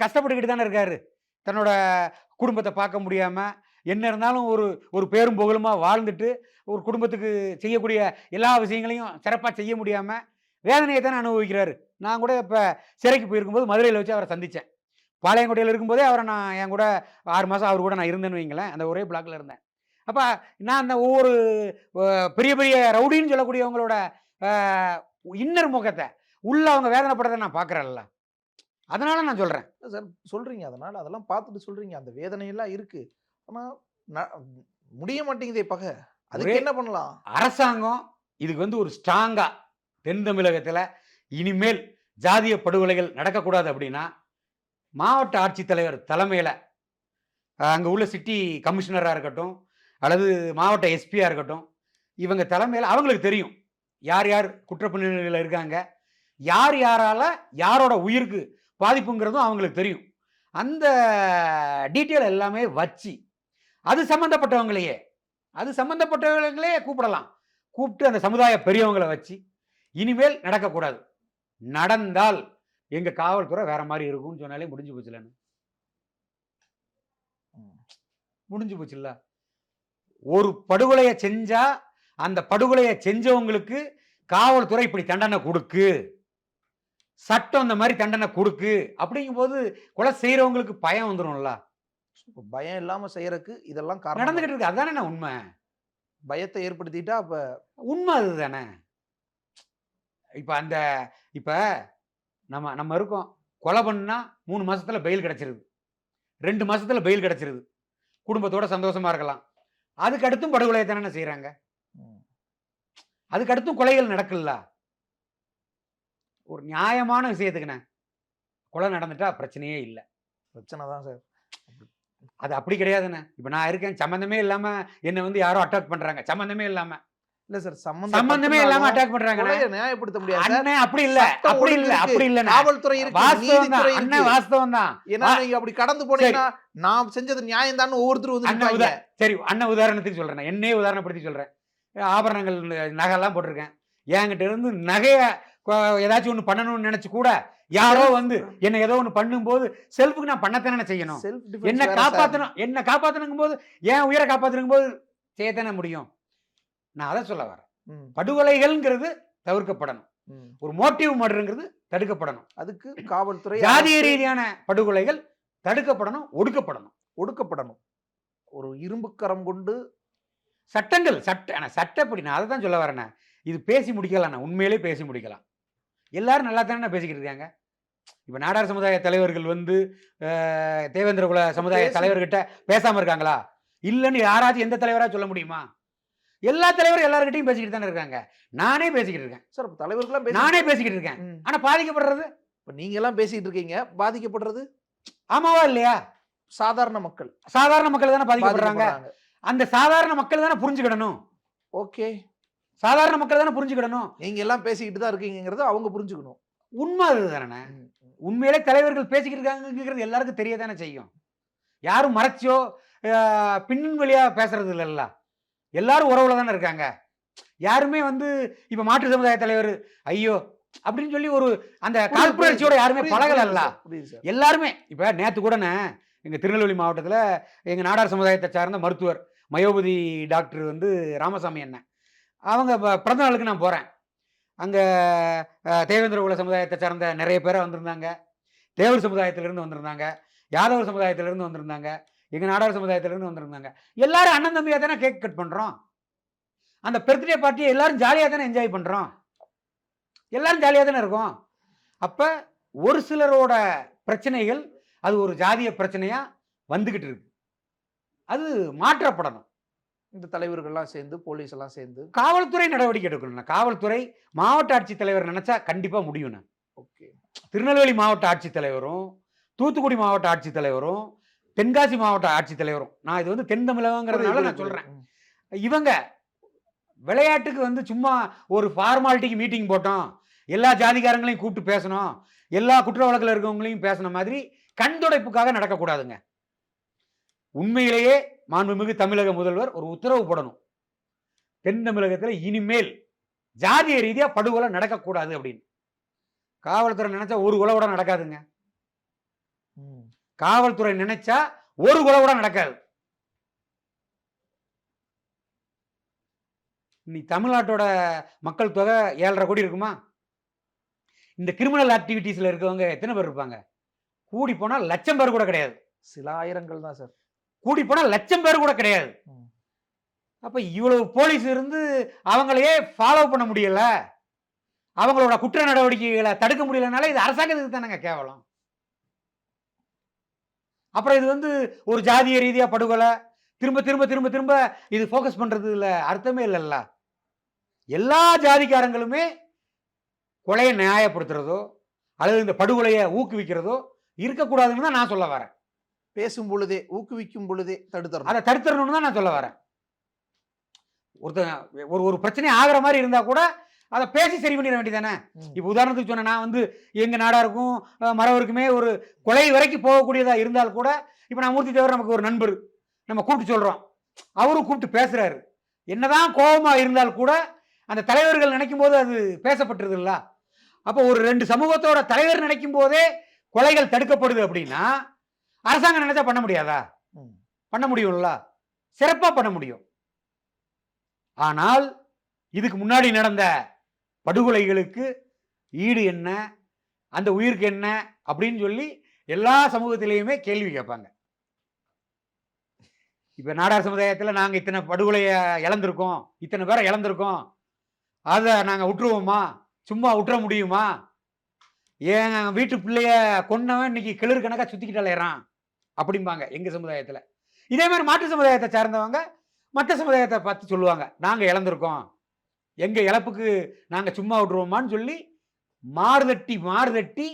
கஷ்டப்பட்டுக்கிட்டு தானே இருக்காரு. தன்னோட குடும்பத்தை பார்க்க முடியாம, என்ன இருந்தாலும் ஒரு பேரும் புகழுமா வாழ்ந்துட்டு ஒரு குடும்பத்துக்கு செய்யக்கூடிய எல்லா விஷயங்களையும் சிறப்பாக செய்ய முடியாம வேதனையை தானே அனுபவிக்கிறாரு. நான் கூட இப்போ சிறைக்கு போயிருக்கும்போது மதுரையில் வச்சு அவரை சந்தித்தேன். பாளையங்கோட்டையில் இருக்கும்போதே அவரை நான் என் கூட 6 மாதம் அவர் கூட நான் இருந்தேன்னு வைங்களேன். அந்த ஒரே பிளாக்ல இருந்தேன். அப்போ நான் அந்த ஒவ்வொரு பெரிய பெரிய ரவுடின்னு சொல்லக்கூடியவங்களோட இன்னர் முகத்தை உள்ள அவங்க வேதனைப்படுறதை நான் பார்க்குறேன்ல. அதனால நான் சொல்கிறேன் சார். சொல்றீங்க, அதெல்லாம் பார்த்துட்டு சொல்றீங்க, அந்த வேதனையெல்லாம் இருக்கு. ஆனால் முடிய மாட்டேங்குதே பகை. அதுக்கு என்ன பண்ணலாம்? அரசாங்கம் இதுக்கு ஒரு ஸ்ட்ராங்கா தென் தமிழகத்தில் இனிமேல் ஜாதிய படுகொலைகள் நடக்கக்கூடாது அப்படின்னா, மாவட்ட ஆட்சித்தலைவர் தலைமையில் அங்கே உள்ள சிட்டி கமிஷனராக இருக்கட்டும் அல்லது மாவட்ட எஸ்பியாக இருக்கட்டும், இவங்க தலைமையில் அவங்களுக்கு தெரியும் யார் யார் குற்றப்பின்னணியில் இருக்காங்க, யார் யாரால யாரோட உயிருக்கு பாதிப்புங்கிறதும் அவங்களுக்கு தெரியும். அந்த டீட்டெயில் எல்லாமே வச்சு அது சம்பந்தப்பட்டவங்களையே கூப்பிடலாம். கூப்பிட்டு அந்த சமுதாய பெரியவங்களை வச்சு இனிமேல் நடக்கக்கூடாது, நடந்தால் எங்க காவல்துறை வேற மாதிரி இருக்கும்னு சொன்னாலே முடிஞ்சு போச்சுலன்னு. முடிஞ்சு போச்சுல்ல. ஒரு படுகொலையை செஞ்சா அந்த படுகொலையை செஞ்சவங்களுக்கு காவல்துறை இப்படி தண்டனை கொடுக்கு, சட்டம் இந்த மாதிரி தண்டனை கொடுக்கு அப்படிங்கும் போது கொலை செய்யறவங்களுக்கு பயம் வந்துடும்ல. பயம் இல்லாம செய்யறதுக்கு இதெல்லாம் காரணம் நடந்துகிட்டு இருக்கு. அதுதானே உண்மை. பயத்தை ஏற்படுத்திட்டா அப்ப உண்மை அதுதானே. இப்ப நம்ம இருக்கோம், கொலை பண்ணா 3 மாசத்துல பெயில் கிடைச்சிருது, 2 மாசத்துல பெயில் கிடைச்சிருது, குடும்பத்தோட சந்தோஷமா இருக்கலாம். அதுக்கு அடுத்தும் படுகொலையை தானே செய்யறாங்க. அதுக்கு அடுத்தும் கொலைகள் நடக்கல. ஒரு நியாயமான விஷயத்துக்குண்ணே கொலை நடந்துட்டா பிரச்சனையே இல்லை. பிரச்சனை தான் சார். அது அப்படி கிடையாதுண்ணே. இப்ப நான் இருக்கேன், சம்பந்தமே இல்லாம என்ன யாரோ அட்டாக் பண்றாங்க, சம்பந்தமே இல்லாம. இல்ல சார், சம்பந்தமே இல்லாம அட்டாக் பண்றாங்க. நியாயப்படுத்த முடியாது. அப்படி இல்ல. காவல்துறை இருக்கு, நீதித்துறை இருக்கு. வாஸ்தவம் தான். ஏன்னா நீங்க அப்படி கடந்து போனீங்கன்னா நான் செஞ்சது நியாயம் தான் ஒவ்வொருத்தரும். சரி, அண்ணன் உதாரணத்துக்கு சொல்றேன், என்னையே உதாரணப்படுத்தி சொல்றேன். ஆபரணங்கள் நகைலாம் போட்டிருக்கேன். என்கிட்ட இருந்து நகைய ஏதாச்சும் ஒண்ணு பண்ணணும்னு நினைச்சு கூட யாரோ என்ன ஏதோ ஒண்ணு பண்ணும் போது செல்ஃபுக்கு நான் பண்ணத்தானே செய்யணும். என்ன காப்பாத்தணும் போது, என் உயிரை காப்பாத்தணும் போது செய்யத்தானே முடியும். நான் அதை சொல்ல வரேன். படுகொலைகள்ங்கிறது தவிர்க்கப்படணும், ஒரு மோட்டிவ் மர்டர்ங்கிறது தடுக்கப்படணும். அதுக்கு காவல்துறை ஜாதிய ரீதியான படுகொலைகள் தடுக்கப்படணும், ஒடுக்கப்படணும். ஒரு இரும்பு கரம் கொண்டு சட்டப்படி நான் அதை தான் சொல்ல வரேன். இது பேசி முடிக்கலாம், உண்மையிலே பேசி முடிக்கலாம். எல்லாரும் நல்லா தானே பேசிக்கிட்டு இருக்காங்க. இப்ப நாடார் சமுதாய தலைவர்கள் தேவேந்திர குல சமுதாய தலைவர்கிட்ட பேசாம இருக்காங்களா? இல்லைன்னு யாராச்சும் எந்த தலைவரா சொல்ல முடியுமா? எல்லா தலைவரும் எல்லார்கிட்டையும் பேசிக்கிட்டு தானே இருக்காங்க. நானே பேசிக்கிட்டு இருக்கேன். சார் அப்ப தலைவர்கள்லாம் நானே பேசிக்கிட்டு இருக்கேன். ம். ஆனா பாதிக்கப்படுறது இப்ப நீங்க எல்லாம் பேசிட்டு இருக்கீங்க, பாதிக்கப்படுறது ஆமாவா இல்லையா? சாதாரண மக்கள் சாதாரண மக்கள் தானே பாதிக்கப்படுறாங்க. பாதிக்கப்படுறாங்க. அந்த சாதாரண மக்கள் தானே புரிஞ்சுக்கிடணும். ஓகே, சாதாரண மக்கள் தானே புரிஞ்சுக்கிடணும். நீங்க எல்லாம் பேசிக்கிட்டு தான் இருக்கீங்கிறத அவங்க புரிஞ்சுக்கணும். உண்மை அதுதானே. உண்மையிலே தலைவர்கள் பேசிக்கிட்டு இருக்காங்கிறது எல்லாருக்கும் தெரிய தானே செய்யும். யாரும் மறைச்சோ பின்னன் வழியா பேசுறது இல்லைல்ல. எல்லாரும் உறவுல தானே இருக்காங்க. யாருமே வந்து இப்ப மாற்று சமுதாய தலைவர் ஐயோ அப்படின்னு சொல்லி ஒரு அந்த காழ்ப்புணர்ச்சியோட யாருமே பழகல. புரியுது சார். எல்லாருமே இப்ப நேத்து கூட எங்க திருநெல்வேலி மாவட்டத்துல எங்க நாடார் சமுதாயத்தை சார்ந்த மருத்துவர் மயோபதி டாக்டர் வந்து ராமசாமி அண்ணன் அவங்க பிறந்த நாளுக்கு நான் போறேன். அங்க தேவேந்திர குல சமுதாயத்தை சார்ந்த நிறைய பேரை வந்திருந்தாங்க. தேவர் சமுதாயத்திலிருந்து வந்திருந்தாங்க. யாதவர் சமுதாயத்திலிருந்து வந்திருந்தாங்க. எங்க நாடார் சமுதாயத்திலிருந்து வந்திருந்தாங்க. எல்லாரும் அண்ணன் தம்பியா தானே கேக் கட் பண்றோம். அந்த பர்த்டே பார்ட்டியை எல்லாரும் ஜாலியா தானே என்ஜாய் பண்றோம். எல்லாரும் ஜாலியா தானே இருக்கும். அப்ப ஒரு சிலரோட பிரச்சனைகள் அது ஒரு ஜாதிய பிரச்சனையா வந்துகிட்டு இருக்கு. அது மாற்றப்படணும். இந்த தலைவர்கள்லாம் சேர்ந்து, போலீஸ் எல்லாம் சேர்ந்து காவல்துறை நடவடிக்கை எடுக்கணும். காவல்துறை மாவட்ட ஆட்சித்தலைவர் நினைச்சா கண்டிப்பா முடியும். ஓகே, திருநெல்வேலி மாவட்ட ஆட்சித்தலைவரும், தூத்துக்குடி மாவட்ட ஆட்சித்தலைவரும், தென்காசி மாவட்ட ஆட்சித்தலைவரும், நான் இது வந்து தென் தமிழகங்கிறதுனால நான் சொல்றேன். இவங்க விளையாட்டுக்கு வந்து சும்மா ஒரு ஃபார்மாலிட்டிக்கு மீட்டிங் போட்டோம், எல்லா ஜாதிகாரங்களையும் கூப்பிட்டு பேசணும், எல்லா குற்ற வழக்கில் இருக்கவங்களையும் பேசின மாதிரி கண் துடைப்புக்காக நடக்கக்கூடாதுங்க. உண்மையிலேயே மாண்புமிகு தமிழக முதல்வர் ஒரு உத்தரவு போடணும். தென் தமிழகத்தில் இனிமேல் ஜாதிய ரீதியா படுகொலை நடக்கக்கூடாது அப்படின்னு. காவல்துறை நினைச்சா ஒரு கொலை கூட நடக்காதுங்க. காவல்துறை நினைச்சா ஒரு கொலை கூட நடக்காது. இன்னைக்கு தமிழ்நாட்டோட மக்கள் தொகை 7.5 கோடி இருக்குமா? இந்த கிரிமினல் ஆக்டிவிட்டீஸ்ல இருக்கவங்க எத்தனை பேர் இருப்பாங்க? கூடி போனா லட்சம் பேர் கூட கிடையாது. சில ஆயிரங்கள் தான் சார். கூடி போனா லட்சம் பேர் கூட கிடையாது. அப்ப இவ்வளவு போலீஸ் இருந்து அவங்களையே ஃபாலோ பண்ண முடியல, அவங்களோட குற்ற நடவடிக்கைகளை தடுக்க முடியலனால இது அரசாங்கத்துக்கு தானங்க கேவலம். அப்புறம் இது வந்து ஒரு ஜாதிய ரீதியா படுகொலை திரும்ப திரும்ப திரும்ப திரும்ப இது ஃபோக்கஸ் பண்றது இல்ல, அர்த்தமே இல்லைல்ல. எல்லா ஜாதிக்காரங்களுமே கொலையை நியாயப்படுத்துறதோ அல்லது இந்த படுகொலையை ஊக்குவிக்கிறதோ இருக்கக்கூடாதுன்னு தான் நான் சொல்ல வரேன். பேசும் பொழுதே, ஊக்குவிக்கும் பொழுதே தடுத்துறணும். அதை தடுத்துறணும்னு தான் நான் சொல்ல வரேன். ஒருத்தன் ஒரு பிரச்சனை ஆகிற மாதிரி இருந்தா கூட அதை பேசி சரி பண்ணிட வேண்டியதானே. இப்போ உதாரணத்துக்கு சொன்ன நான் வந்து எங்க நாடாருக்கும் மறவருக்குமே ஒரு கொலை வரைக்கும் போகக்கூடியதா இருந்தால் கூட இப்போ நான் மூர்த்தி தேவர் நமக்கு ஒரு நண்பர், நம்ம கூப்பிட்டு சொல்றோம், அவரும் கூப்பிட்டு பேசுறாரு. என்னதான் கோபமா இருந்தால் கூட அந்த தலைவர்கள் நினைக்கும் போது அது பேசப்பட்டது இல்ல. அப்போ ஒரு 2 சமூகத்தோட தலைவர் நினைக்கும் போதே கொலைகள் தடுக்கப்படுது அப்படின்னா அரசாங்கம் நினைச்சா பண்ண முடியாதா? பண்ண முடியும்ல, சிறப்பா பண்ண முடியும். ஆனால் இதுக்கு முன்னாடி நடந்த படுகொலைகளுக்கு ஈடு என்ன, அந்த உயிருக்கு என்ன அப்படின்னு சொல்லி எல்லா சமூகத்திலையுமே கேள்வி கேட்பாங்க. இப்ப நாடார் சமுதாயத்தில் நாங்க இத்தனை படுகொலையை இழந்திருக்கோம், இத்தனை பேரை இழந்திருக்கோம், அதை நாங்க விட்டுருவோமா? சும்மா விட்டுற முடியுமா? என் வீட்டு பிள்ளைய கொன்னவன் இன்னைக்கு கிளறு கணக்கா சுத்திக்கிட்டு அலையறான் அப்படிம்பாங்க எங்க சமுதாயத்துல. இதே மாதிரி மாற்று சமுதாயத்தை சார்ந்தவங்க மற்ற சமுதாயத்தை பார்த்து சொல்லுவாங்க, நாங்க இழந்திருக்கோம், எங்க இழப்புக்கு நாங்க சும்மா விட்டுருவோமான்னு சொல்லி மாறுதட்டி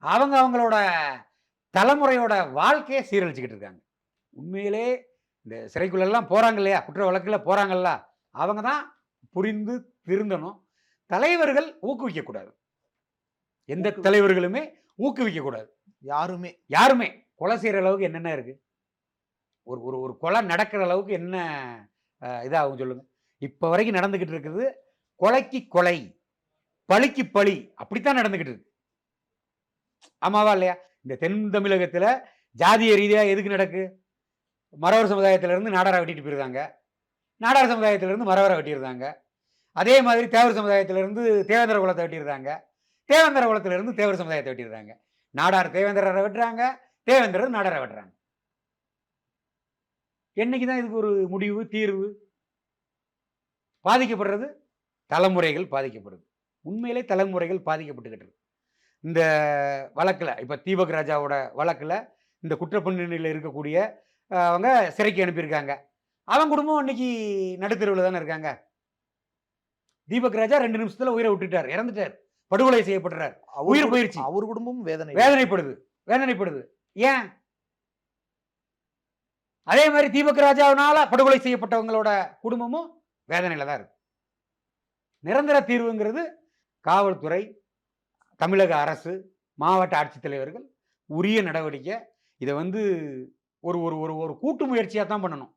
அவங்களோட தலைமுறையோட வாழ்க்கையை சீரழிச்சுக்கிட்டு இருக்காங்க. உண்மையிலே இந்த சிறைக்குள்ளெல்லாம் போறாங்க இல்லையா, குற்ற வழக்கில் போறாங்கல்ல, அவங்க தான் புரிந்து திருந்தணும். தலைவர்கள் ஊக்குவிக்கக்கூடாது, எந்த தலைவர்களுமே ஊக்குவிக்கக்கூடாது. யாருமே கொலை செய்யற அளவுக்கு என்னென்ன இருக்கு? ஒரு கொலை நடக்கிற அளவுக்கு என்ன இதாகும் சொல்லுங்க? இப்ப வரைக்கும் நடந்துகிட்டு இருக்குது கொலைக்கு கொலை, பழிக்கு பழி, அப்படித்தான் நடந்துகிட்டு இருக்கு. ஆமாவா இல்லையா? இந்த தென் தமிழகத்துல ஜாதிய ரீதியா எதுக்கு நடக்கு? மறவர் சமுதாயத்திலிருந்து நாடாரை வெட்டிட்டு போயிருந்தாங்க, நாடார் சமுதாயத்திலிருந்து மறவரை வெட்டியிருந்தாங்க. அதே மாதிரி தேவர் சமுதாயத்திலிருந்து தேவேந்திர குலத்தை வெட்டியிருந்தாங்க, தேவேந்திர குலத்திலிருந்து தேவர் சமுதாயத்தை வெட்டியிருந்தாங்க. நாடார் தேவேந்திரரை வெட்டுறாங்க, தேவேந்திரர் நாடாரை வெட்டுறாங்க. என்னைக்குதான் இதுக்கு ஒரு முடிவு, தீர்வு? பாதிக்கப்படுறது தலைமுறைகள் பாதிக்கப்படுது. உண்மையிலே தலைமுறைகள் பாதிக்கப்பட்டுக்கிட்டு இருக்கு. இந்த வழக்கில் இப்போ தீபக் ராஜாவோட வழக்கில் இந்த குற்றப்பின்னணியில் இருக்கக்கூடிய அவங்க சிறைக்கு அனுப்பியிருக்காங்க. அவன் குடும்பம் இன்னைக்கு நடுத்தெருவில் தானே இருக்காங்க. தீபக் ராஜா 2 நிமிஷத்துல உயிரை விட்டுட்டார், இறந்துட்டார், படுகொலை செய்யப்பட்டார், உயிர் போயிருச்சு. அவர் குடும்பமும் வேதனைப்படுது. ஏன்? அதே மாதிரி தீபக் ராஜாவினால படுகொலை செய்யப்பட்டவங்களோட குடும்பமும் வேதனையில தான் இருக்கு. நிரந்தர தீர்வுங்கிறது காவல்துறை, தமிழக அரசு, மாவட்ட ஆட்சித்தலைவர்கள் உரிய நடவடிக்கை. இதை ஒரு ஒரு ஒரு ஒரு கூட்டு முயற்சியாக தான் பண்ணணும்.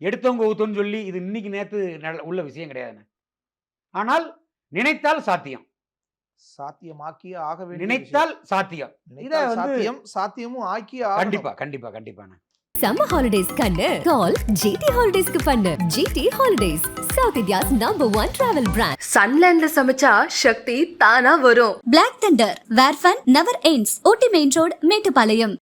எடுத்தவங்க ஊத்தோன்னு சொல்லி இது இன்னைக்கு நேற்று உள்ள விஷயம் கிடையாதுன்னு. ஆனால் நினைத்தால் சாத்தியம், சாத்தியமாக்கியே ஆக வேண்டும். நினைத்தால் சாத்தியம். இதை சாத்தியமும் ஆக்கி கண்டிப்பான சம்மர் ஹாலிடேஸ் கண்ணு கால் ஜிடி ஹாலிடேஸ்க்கு பண்ணு. GT holidays, south India's #1 travel brand. சன்லேண்ட்ல சமைச்சா சக்தி தானா வரும். Black Thunder, where fun never ends. OT Main Road, Mettupalayam.